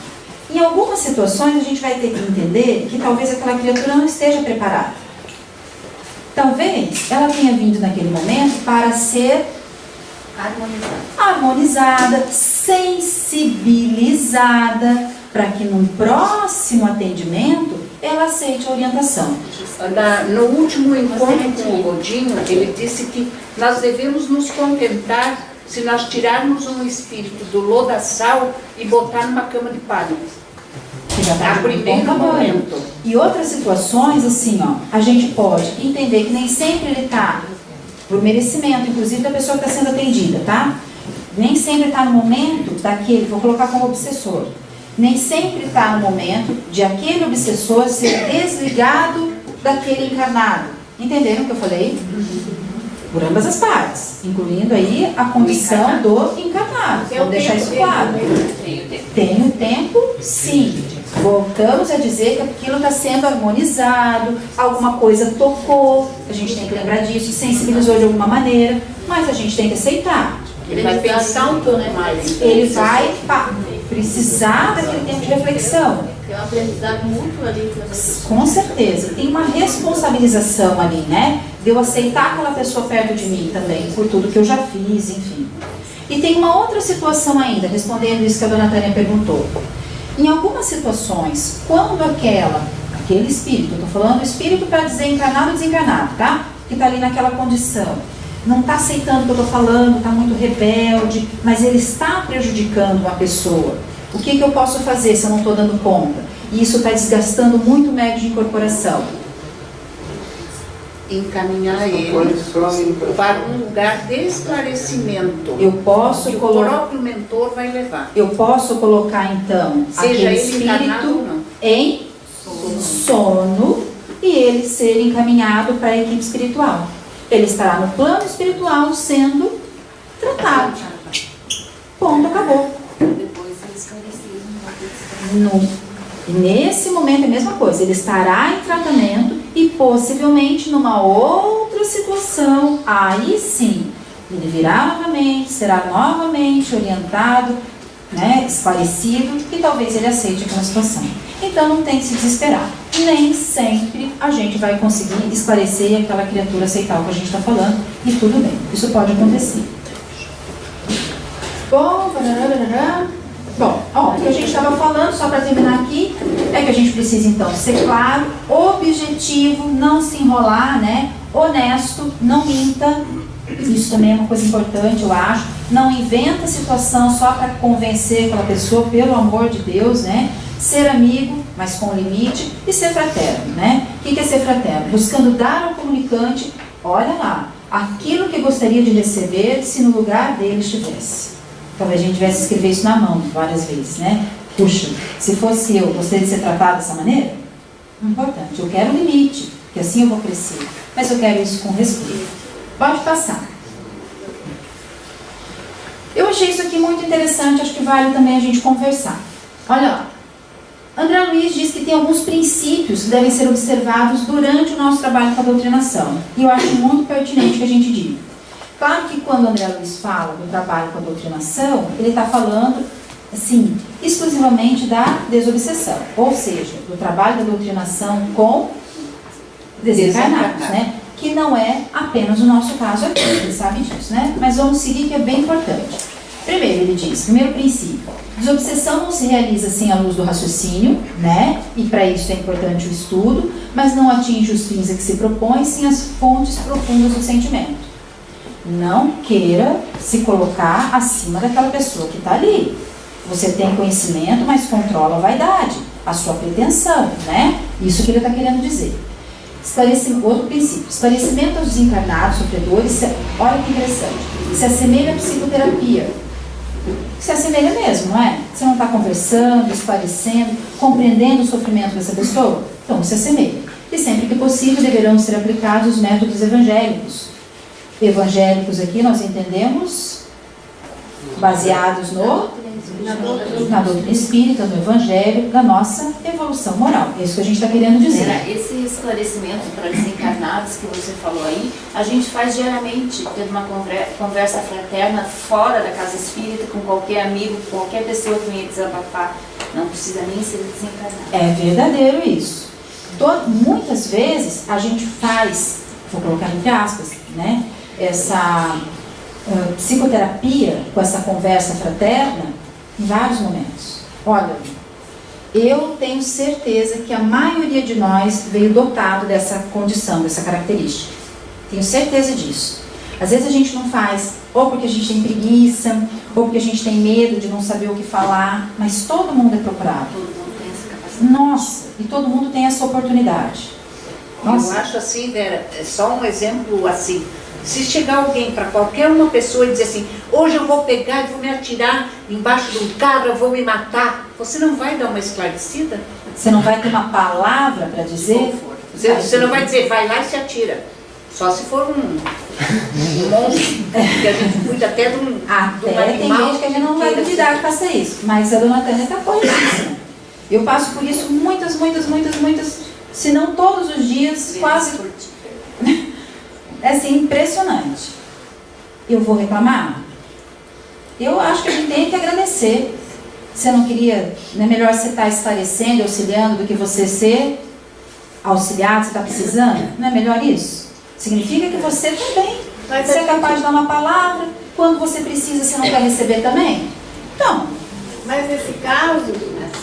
Em algumas situações a gente vai ter que entender que talvez aquela criatura não esteja preparada. Talvez ela tenha vindo naquele momento para ser harmonizada, sensibilizada, para que num próximo atendimento ela aceite a orientação. No último encontro com o Godinho, ele disse que nós devemos nos contentar se nós tirarmos um espírito do lodaçal e botar numa cama de palha. A primeiro momento. E outras situações, assim, ó, a gente pode entender que nem sempre ele está por merecimento, inclusive da pessoa que está sendo atendida, tá? Nem sempre está no momento daquele, vou colocar como obsessor, nem sempre está no momento de aquele obsessor ser desligado daquele encarnado. Entenderam o que eu falei? Por ambas as partes, incluindo aí a condição do encarnado. Vamos deixar isso claro. Tem o tempo, sim. Voltamos a dizer que aquilo está sendo harmonizado, alguma coisa tocou, a gente tem que lembrar disso, sensibilizou de alguma maneira, mas a gente tem que aceitar. Ele vai pensar um pouco mais. Ele vai precisar daquele tempo de reflexão. Tem um aprendizado muito ali. Com certeza. Tem uma responsabilização ali, né? De eu aceitar aquela pessoa perto de mim também, por tudo que eu já fiz, enfim. E tem uma outra situação ainda, respondendo isso que a dona Tânia perguntou. Em algumas situações, quando aquele espírito, eu estou falando espírito para dizer encarnado ou desencarnado, tá? Que está ali naquela condição, não está aceitando o que eu estou falando, está muito rebelde, mas ele está prejudicando uma pessoa. O que eu posso fazer se eu não estou dando conta? E isso está desgastando muito o médio de incorporação. Encaminhar ele para um lugar de esclarecimento. Eu posso que o próprio mentor vai levar. Eu posso colocar então Seja aquele ele encarnado ou espírito não. em sono e ele ser encaminhado para a equipe espiritual. Ele estará no plano espiritual sendo tratado. Ponto, acabou. Depois é esclarecido. Nesse momento é a mesma coisa. Ele estará em tratamento e possivelmente numa outra situação. Aí sim, ele virá novamente, será novamente orientado, né, esclarecido e talvez ele aceite aquela situação. Então não tem que se desesperar. Nem sempre a gente vai conseguir esclarecer e aquela criatura aceitar o que a gente está falando e tudo bem, isso pode acontecer. Bom, o que a gente estava falando, só para terminar aqui, é que a gente precisa então ser claro, objetivo, não se enrolar, né? Honesto, não minta. Isso também é uma coisa importante, eu acho. Não inventa situação só para convencer aquela pessoa, pelo amor de Deus, né? Ser amigo, mas com limite, e ser fraterno, né? O que é ser fraterno? Buscando dar ao comunicante, olha lá, aquilo que gostaria de receber se no lugar dele estivesse. Talvez a gente tivesse que escrever isso na mão várias vezes, né? Puxa, se fosse eu, gostaria de ser tratado dessa maneira? Importante, eu quero limite, porque assim eu vou crescer. Mas eu quero isso com respeito. Pode passar. Eu achei isso aqui muito interessante, acho que vale também a gente conversar. Olha lá. André Luiz diz que tem alguns princípios que devem ser observados durante o nosso trabalho com a doutrinação. E eu acho muito pertinente que a gente diga. Claro que quando o André Luiz fala do trabalho com a doutrinação, ele está falando, assim, exclusivamente da desobsessão. Ou seja, do trabalho da doutrinação com desencarnados, né? Que não é apenas o nosso caso aqui, ele sabe disso, né? Mas vamos seguir, que é bem importante. Primeiro, ele diz, primeiro princípio, desobsessão não se realiza sem a luz do raciocínio, né? E para isso é importante o estudo, mas não atinge os fins a que se propõe sem as fontes profundas do sentimento. Não queira se colocar acima daquela pessoa que está ali. Você tem conhecimento, mas controla a vaidade, a sua pretensão, né? Isso que ele está querendo dizer. Outro princípio, esclarecimento aos desencarnados, sofredores, olha que interessante, se assemelha à psicoterapia. Se assemelha mesmo, não é? Você não está conversando, esclarecendo, compreendendo o sofrimento dessa pessoa? Então se assemelha. E sempre que possível deverão ser aplicados os métodos evangélicos. Evangélicos aqui nós entendemos baseados na doutrina espírita, no evangelho, da nossa evolução moral. É isso que a gente está querendo dizer. Esse esclarecimento para desencarnados que você falou aí, a gente faz diariamente, tendo uma conversa fraterna fora da casa espírita, com qualquer amigo, com qualquer pessoa que venha desabafar. Não precisa nem ser desencarnado. É verdadeiro isso. Muitas vezes a gente faz, vou colocar entre aspas, né, essa psicoterapia com essa conversa fraterna em vários momentos. Olha, eu tenho certeza que a maioria de nós veio dotado dessa condição, dessa característica. Tenho certeza disso. Às vezes a gente não faz, ou porque a gente tem preguiça, ou porque a gente tem medo de não saber o que falar, mas todo mundo é procurado. Todo mundo tem essa capacidade. Nossa, e todo mundo tem essa oportunidade. Nossa. Eu acho assim, Vera, só um exemplo assim, Se chegar alguém para qualquer uma pessoa e dizer assim, hoje eu vou pegar e vou me atirar embaixo de um carro, eu vou me matar, você não vai dar uma esclarecida? Você não vai ter uma palavra para dizer? Você não vai dizer, vai lá e se atira. Só se for um monstro, que a gente cuida até de um Até tem gente que a gente não vai duvidar que faça isso. Mas a dona Tânia está corretíssima. Eu passo por isso muitas, se não todos os dias, quase. É assim, impressionante. Eu vou reclamar? Eu acho que a gente tem que agradecer. Você não queria, não é melhor você estar esclarecendo, auxiliando, do que você ser auxiliado, você está precisando? Não é melhor isso? Significa que você também. Você é capaz de dar uma palavra, quando você precisa, você não quer receber também? Então. Mas nesse caso,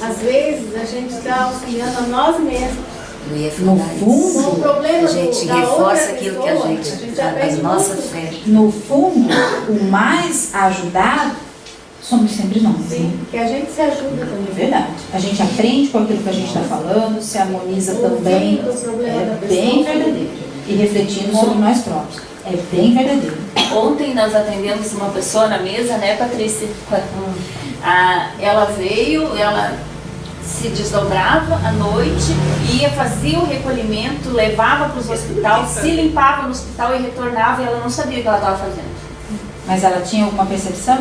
às vezes a gente está auxiliando a nós mesmos. Eu ia No falar fundo, isso. Com o problema A gente da reforça outra aquilo que a pessoa, gente, aprende a nossa muito. fé. no fundo, o mais ajudado somos sempre nós. Né? Sim, que a gente se ajuda É também. verdade. A gente aprende com aquilo que a gente está falando, se harmoniza também. Ouvindo o problema da É pessoa. bem verdadeiro. E refletindo sobre nós próprios. É bem verdadeiro. Ontem nós atendemos uma pessoa na mesa, né, Patrícia? Ela veio, ela se desdobrava à noite, ia, fazia o recolhimento, levava para os hospitais, se limpava no hospital e retornava, e ela não sabia o que ela estava fazendo. Mas ela tinha alguma percepção?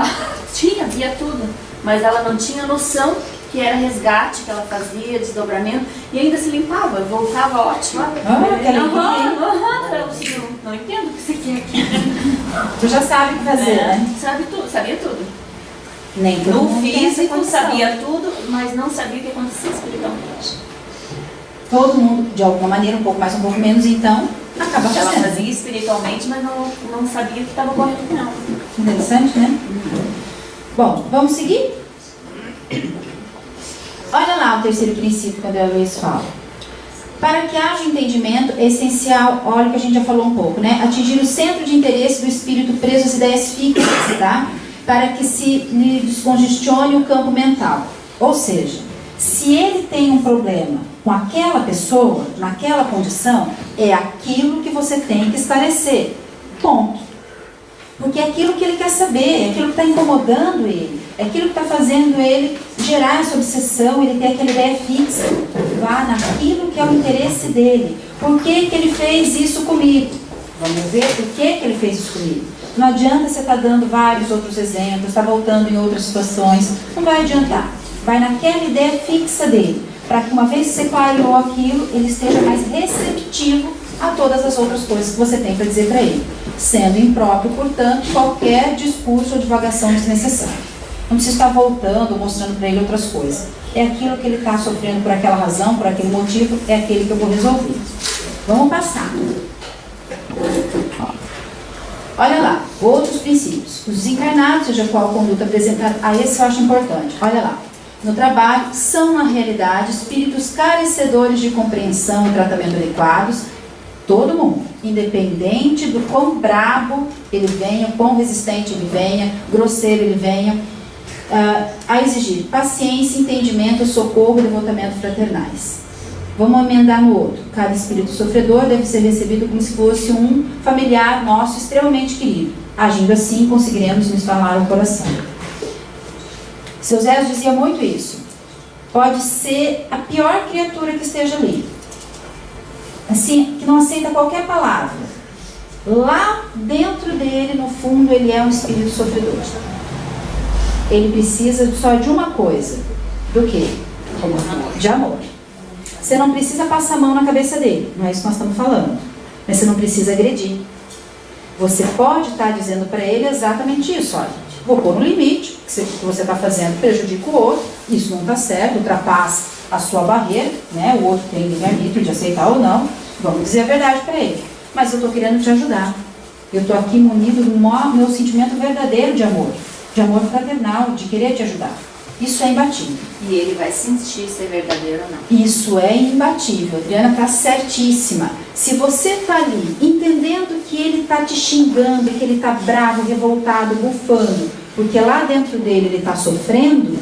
Tinha, via tudo, mas ela não tinha noção que era resgate que ela fazia, desdobramento, e ainda se limpava, voltava ótima. Ah, que alegria. Não entendo o que você quer aqui. Tu já sabe o que fazer, né? Sabe tudo, sabia tudo. Nem todo No mundo tem essa físico condição. sabia tudo, mas não sabia o que acontecia espiritualmente. Todo mundo, de alguma maneira, um pouco mais, um pouco menos, então, acaba Ela fazendo. fazia espiritualmente, mas não sabia o que estava ocorrendo com ela. Interessante, né? Bom, vamos seguir? Olha lá o terceiro princípio quando a Luiz fala. Para que haja entendimento, é essencial, olha o que a gente já falou um pouco, né? Atingir o centro de interesse do espírito preso às ideias fixas, tá? Para que se lhe descongestione o campo mental. Ou seja, se ele tem um problema com aquela pessoa, naquela condição, é aquilo que você tem que esclarecer. Ponto. Porque é aquilo que ele quer saber, é aquilo que está incomodando ele, é aquilo que está fazendo ele gerar essa obsessão, ele ter aquela ideia fixa. Vá naquilo que é o interesse dele. Por que que ele fez isso comigo? Vamos ver por que que ele fez isso comigo. Não adianta você estar dando vários outros exemplos, estar voltando em outras situações, não vai adiantar. Vai naquela ideia fixa dele, para que uma vez que você clareou aquilo, ele esteja mais receptivo a todas as outras coisas que você tem para dizer para ele. Sendo impróprio, portanto, qualquer discurso ou divagação desnecessária. Não precisa estar voltando ou mostrando para ele outras coisas. É aquilo que ele está sofrendo por aquela razão, por aquele motivo, é aquele que eu vou resolver. Vamos passar. Olha lá, outros princípios. Os desencarnados, seja qual conduta apresentada, esse eu acho importante. Olha lá. No trabalho, são na realidade espíritos carecedores de compreensão e tratamento adequados, todo mundo, independente do quão brabo ele venha, quão resistente ele venha, grosseiro ele venha, a exigir paciência, entendimento, socorro e devotamento fraternais. Vamos emendar no outro. Cada espírito sofredor deve ser recebido como se fosse um familiar nosso extremamente querido. Agindo assim, conseguiremos nos falar o coração. Seu Zé dizia muito isso. Pode ser a pior criatura que esteja ali. Assim, que não aceita qualquer palavra. Lá dentro dele, no fundo, ele é um espírito sofredor. Ele precisa só de uma coisa. Do quê? De amor. Você não precisa passar a mão na cabeça dele. Não é isso que nós estamos falando. Mas você não precisa agredir. Você pode estar dizendo para ele exatamente isso. Olha, vou pôr no limite. O que você está fazendo prejudica o outro. Isso não está certo. Ultrapassa a sua barreira, né? O outro tem livre-arbítrio de aceitar ou não. Vamos dizer a verdade para ele. Mas eu estou querendo te ajudar. Eu estou aqui munido do meu sentimento verdadeiro de amor fraternal, de querer te ajudar. Isso é imbatível. E ele vai sentir ser verdadeiro ou não. Isso é imbatível. A Adriana está certíssima. Se você está ali entendendo que ele está te xingando, que ele está bravo, revoltado, bufando, porque lá dentro dele ele está sofrendo,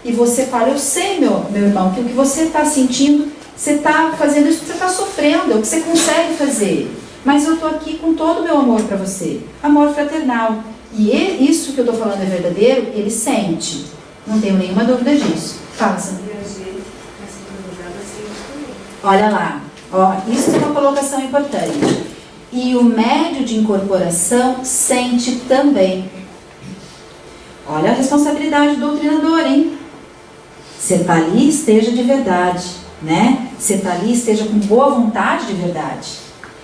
e você fala, eu sei, meu irmão, que o que você está sentindo, você está fazendo isso porque você está sofrendo, é o que você consegue fazer. Mas eu estou aqui com todo o meu amor para você. Amor fraternal. E isso que eu estou falando é verdadeiro, ele sente. Não tenho nenhuma dúvida disso. Fala, Sandra. Olha lá. Ó, isso é uma colocação importante. E o médio de incorporação sente também. Olha a responsabilidade do doutrinador, hein? Você está ali, esteja de verdade, né? Você está ali, esteja com boa vontade de verdade.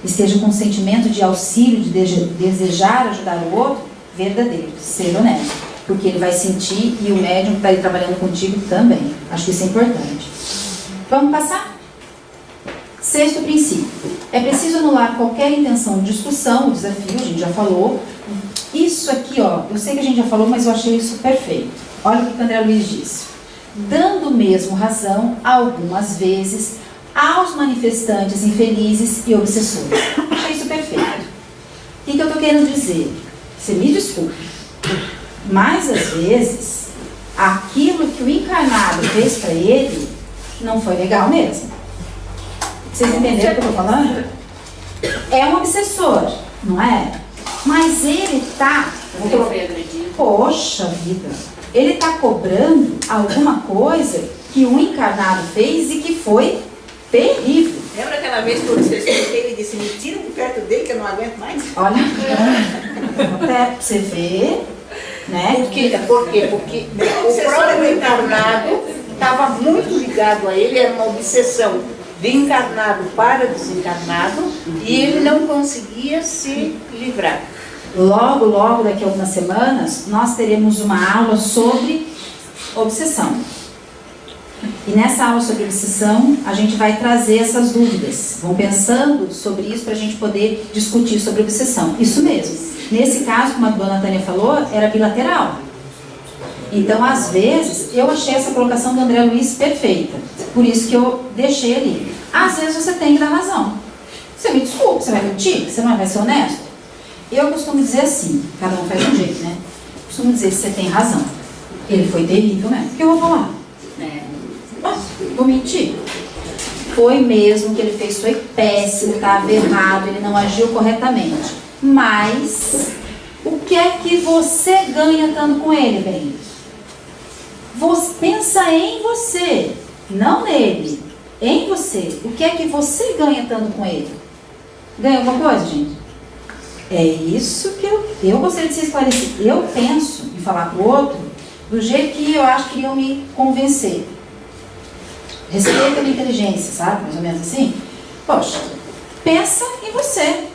Esteja com um sentimento de auxílio, de desejar ajudar o outro, verdadeiro, ser honesto. Porque ele vai sentir e o médium que está aí trabalhando contigo também. Acho que isso é importante. Vamos passar? Sexto princípio. É preciso anular qualquer intenção de discussão, o desafio, a gente já falou. Isso aqui, ó, eu sei que a gente já falou, mas eu achei isso perfeito. Olha o que o André Luiz disse. Dando mesmo razão, algumas vezes, aos manifestantes infelizes e obsessores. Achei isso perfeito. O que eu estou querendo dizer? Você me desculpe, mas às vezes, aquilo que o encarnado fez para ele, não foi legal mesmo. Vocês entenderam o que eu estou falando? É um obsessor, não é? Mas ele está... Poxa vida! Ele está cobrando alguma coisa que o encarnado fez e que foi terrível. Lembra aquela vez que eu ele disse, me tira de perto dele que eu não aguento mais? Olha, até você ver, né? Por quê? Porque o próprio encarnado estava muito ligado a ele, era uma obsessão de encarnado para desencarnado e ele não conseguia se livrar. Logo, logo, daqui a algumas semanas, nós teremos uma aula sobre obsessão. E nessa aula sobre obsessão, a gente vai trazer essas dúvidas. Vão pensando sobre isso para a gente poder discutir sobre obsessão. Isso mesmo. Nesse caso, como a dona Tânia falou, era bilateral. Então, às vezes, eu achei essa colocação do André Luiz perfeita. Por isso que eu deixei ali. Às vezes você tem que dar razão. Você me desculpa, você vai mentir? Você não vai ser honesto? Eu costumo dizer assim, cada um faz um jeito, né? Costumo dizer que você tem razão. Ele foi terrível mesmo. O que eu vou falar? Vou mentir? Foi mesmo, que ele fez, foi péssimo, estava errado, ele não agiu corretamente. Mas, o que é que você ganha estando com ele, bem? Você pensa em você, não nele. Em você. O que é que você ganha estando com ele? Ganha alguma coisa, gente? É isso que eu gostaria de ser esclarecido. Eu penso em falar para o outro do jeito que eu acho que iriam me convencer. Respeita a minha inteligência, sabe? Mais ou menos assim. Poxa, pensa em você.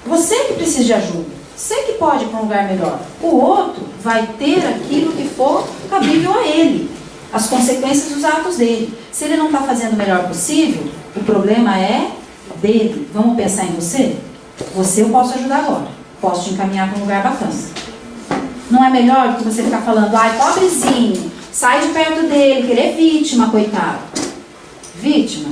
Você que precisa de ajuda. Você que pode ir para um lugar melhor. O outro vai ter aquilo que for cabível a ele. As consequências dos atos dele. Se ele não está fazendo o melhor possível, o problema é dele. Vamos pensar em você? Você eu posso ajudar agora. Posso te encaminhar para um lugar bacana. Não é melhor do que você ficar falando, ai, pobrezinho, sai de perto dele, que ele é vítima, coitado. Vítima.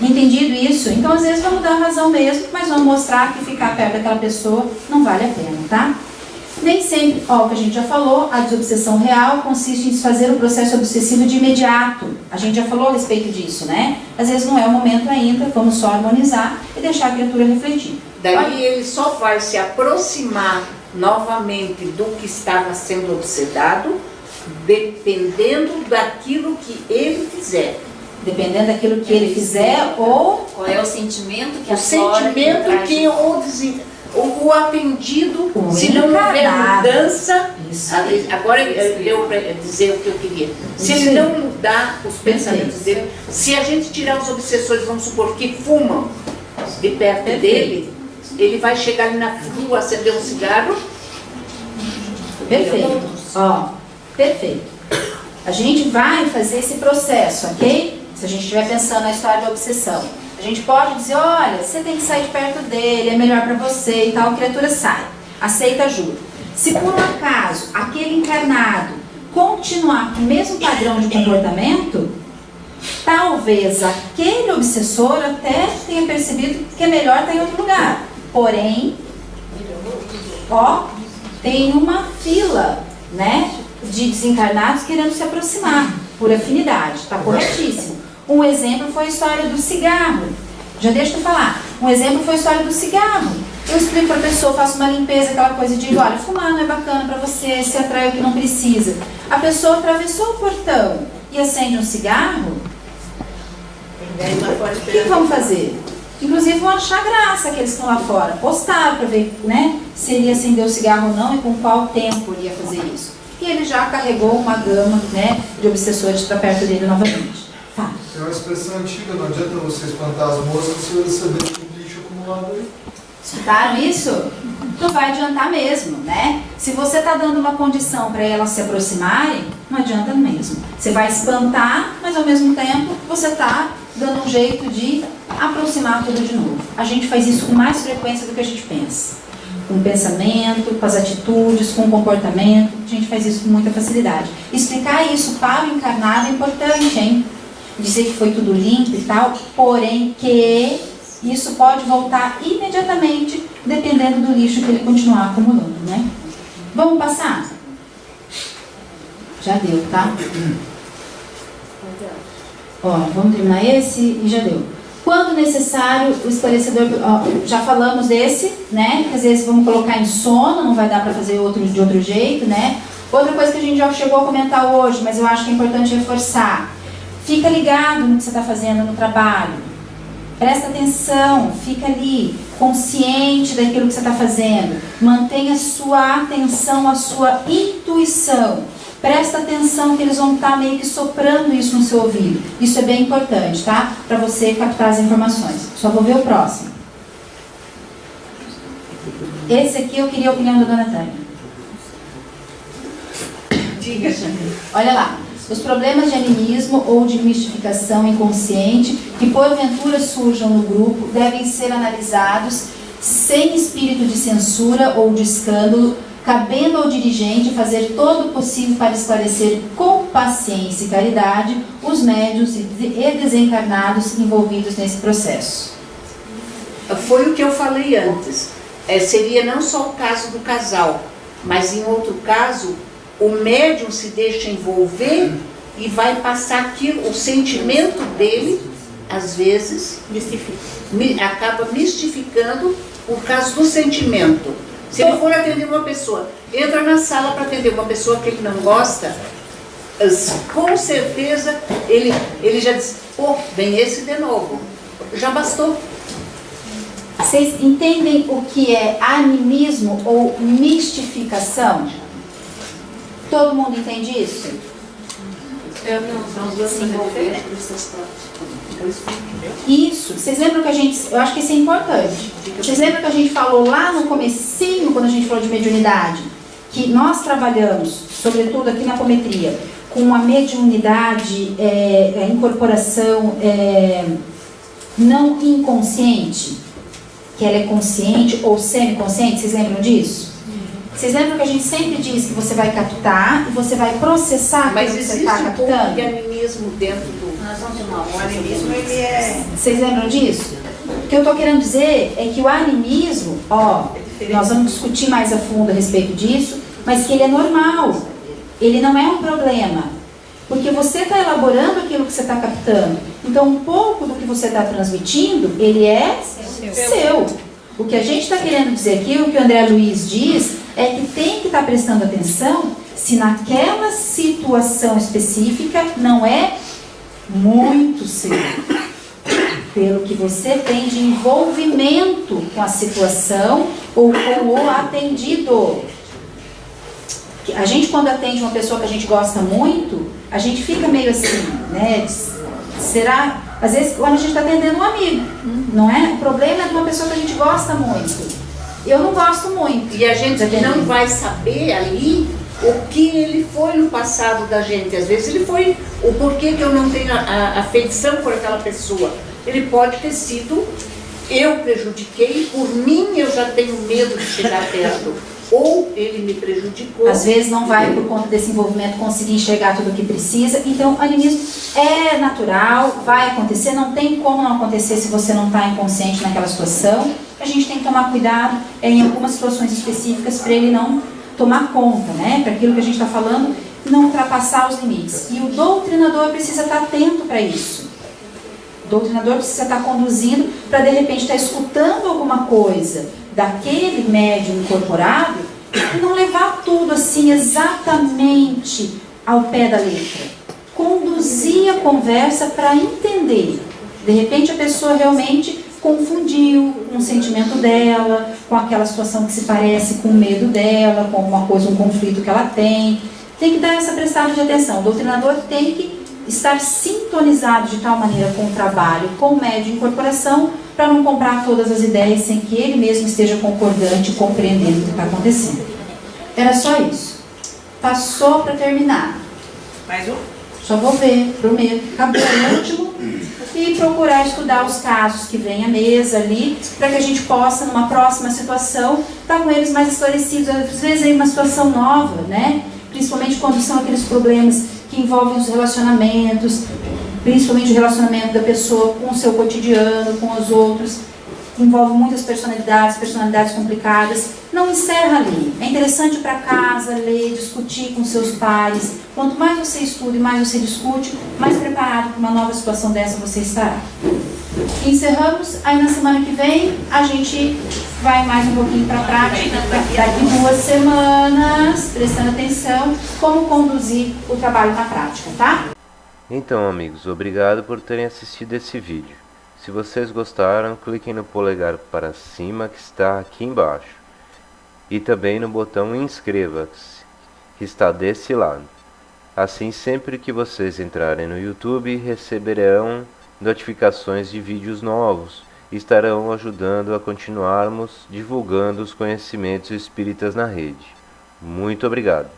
Entendido isso? Então, às vezes, vamos dar razão mesmo, mas vamos mostrar que ficar perto daquela pessoa não vale a pena, tá? Nem sempre, ó, o que a gente já falou, a desobsessão real consiste em desfazer o processo obsessivo de imediato. A gente já falou a respeito disso, né? Às vezes não é o momento ainda, vamos só harmonizar e deixar a criatura refletir. Daí ele só vai se aproximar novamente do que estava sendo obsedado, dependendo daquilo que ele fizer. Dependendo daquilo que ele fizer ou... Qual é o sentimento que O sentimento que o atendido, se não houver mudança, agora deu para dizer o que eu queria. Se ele não mudar os pensamentos dele, se a gente tirar os obsessores, vamos supor, que fumam de perto dele, ele vai chegar ali na rua, acender um cigarro. Perfeito. Ó, perfeito. A gente vai fazer esse processo, ok? Se a gente estiver pensando na história da obsessão. A gente pode dizer, olha, você tem que sair de perto dele, é melhor para você e tal, a criatura sai, aceita ajuda. Se por um acaso aquele encarnado continuar com o mesmo padrão de comportamento, talvez aquele obsessor até tenha percebido que é melhor estar em outro lugar. Porém, ó, tem uma fila, né, de desencarnados querendo se aproximar por afinidade, está corretíssimo. Um exemplo foi a história do cigarro. Já deixa eu falar. Um exemplo foi a história do cigarro. Eu explico para a pessoa, faço uma limpeza, aquela coisa de, olha, fumar não é bacana para você, se atrai o que não precisa. A pessoa atravessou o portão e acende um cigarro, o que vão fazer? Inclusive vão achar graça aqueles que estão lá fora. Postaram para ver, né, se ele ia acender o cigarro ou não e com qual tempo ele ia fazer isso. E ele já carregou uma gama, né, de obsessores para perto dele novamente. Fala. É uma expressão antiga, não adianta você espantar as moscas se você deixa o lixo acumulado aí. Escutaram isso? Não vai adiantar mesmo, né? Se você está dando uma condição para elas se aproximarem, não adianta mesmo. Você vai espantar, mas ao mesmo tempo você está dando um jeito de aproximar tudo de novo. A gente faz isso com mais frequência do que a gente pensa. Com o pensamento, com as atitudes, com o comportamento. A gente faz isso com muita facilidade. Explicar isso para o encarnado é importante, hein? Dizer que foi tudo limpo e tal, porém que isso pode voltar imediatamente, dependendo do lixo que ele continuar acumulando, né? Vamos passar? Já deu, tá? Ó, vamos terminar esse e já deu. Quando necessário, o esclarecedor... Ó, já falamos desse, né? Às vezes vamos colocar em sono, não vai dar para fazer de outro jeito, né? Outra coisa que a gente já chegou a comentar hoje, mas eu acho que é importante reforçar. Fica ligado no que você está fazendo no trabalho. Presta atenção, fica ali, consciente daquilo que você está fazendo. Mantenha sua atenção, a sua intuição. Presta atenção que eles vão estar meio que soprando isso no seu ouvido. Isso é bem importante, tá? Para você captar as informações. Só vou ver o próximo. Esse aqui eu queria a opinião da dona Tânia. Diga. Olha lá. Os problemas de animismo ou de mistificação inconsciente que porventura surjam no grupo devem ser analisados sem espírito de censura ou de escândalo, cabendo ao dirigente fazer todo o possível para esclarecer com paciência e caridade os médiuns e desencarnados envolvidos nesse processo. Foi o que eu falei antes. Seria não só o caso do casal, mas em outro caso, o médium se deixa envolver e vai passar aquilo, o sentimento dele, às vezes, acaba mistificando por causa do sentimento. Se ele for atender uma pessoa, entra na sala para atender uma pessoa que ele não gosta, com certeza ele já diz, pô, vem esse de novo. Já bastou. Vocês entendem o que é animismo ou mistificação? Todo mundo entende isso? Eu não, são duas se envolver. Isso. Vocês lembram que a gente... Eu acho que isso é importante. Vocês lembram que a gente falou lá no comecinho, quando a gente falou de mediunidade, que nós trabalhamos, sobretudo aqui na apometria, com uma mediunidade, a incorporação não inconsciente, que ela é consciente ou semiconsciente. Vocês lembram disso? Vocês lembram que a gente sempre diz que você vai captar e você vai processar aquilo que você está captando? Mas existe um pouco de animismo dentro do... Nós vamos tomar O animismo, ele é... Vocês lembram disso? O que eu estou querendo dizer é que o animismo, nós vamos discutir mais a fundo a respeito disso, mas que ele é normal. Ele não é um problema. Porque você está elaborando aquilo que você está captando. Então, um pouco do que você está transmitindo, ele é seu. O que a gente está querendo dizer aqui, o que o André Luiz diz, é que tem que estar prestando atenção se naquela situação específica não é muito seu. Pelo que você tem de envolvimento com a situação ou com o atendido. A gente, quando atende uma pessoa que a gente gosta muito, a gente fica meio assim, né? Será... Às vezes, quando a gente está atendendo um amigo, não é? O problema é de uma pessoa que a gente gosta muito. Eu não gosto muito. E a gente não vai saber ali o que ele foi no passado da gente. Às vezes ele foi o porquê que eu não tenho a afeição por aquela pessoa. Ele pode ter sido, eu prejudiquei, por mim eu já tenho medo de chegar perto. Ou ele me prejudicou. Às vezes não vai, por conta desse envolvimento, conseguir enxergar tudo o que precisa. Então, o animismo é natural, vai acontecer, não tem como não acontecer se você não está inconsciente naquela situação. A gente tem que tomar cuidado em algumas situações específicas para ele não tomar conta, né? Para aquilo que a gente está falando, não ultrapassar os limites. E o doutrinador precisa estar atento para isso. O doutrinador precisa estar conduzindo para, de repente, estar escutando alguma coisa daquele médium incorporado e não levar tudo assim exatamente ao pé da letra. Conduzir a conversa para entender. De repente, a pessoa realmente confundiu com o sentimento dela, com aquela situação que se parece com o medo dela, com alguma coisa, um conflito que ela tem. Tem que dar essa prestada de atenção. O doutrinador tem que estar sintonizado de tal maneira com o trabalho, com o médium de incorporação, para não comprar todas as ideias sem que ele mesmo esteja concordante e compreendendo o que está acontecendo. Era só isso. Passou para terminar. Mais um? Só vou ver, prometo. Acabou o último. E procurar estudar os casos que vêm à mesa ali, para que a gente possa, numa próxima situação, estar com eles mais esclarecidos. Às vezes é uma situação nova, né? Principalmente quando são aqueles problemas que envolvem os relacionamentos, principalmente o relacionamento da pessoa com o seu cotidiano, com os outros, que envolve muitas personalidades complicadas. Não encerra ali. É interessante para casa, ler, discutir com seus pares. Quanto mais você estuda e mais você discute, mais preparado para uma nova situação dessa você estará. Encerramos. Aí na semana que vem a gente vai mais um pouquinho para a prática. Daqui 2 semanas, prestando atenção, como conduzir o trabalho na prática, tá? Então, amigos, obrigado por terem assistido esse vídeo. Se vocês gostaram, cliquem no polegar para cima que está aqui embaixo. E também no botão inscreva-se, que está desse lado. Assim, sempre que vocês entrarem no YouTube, receberão notificações de vídeos novos e estarão ajudando a continuarmos divulgando os conhecimentos espíritas na rede. Muito obrigado.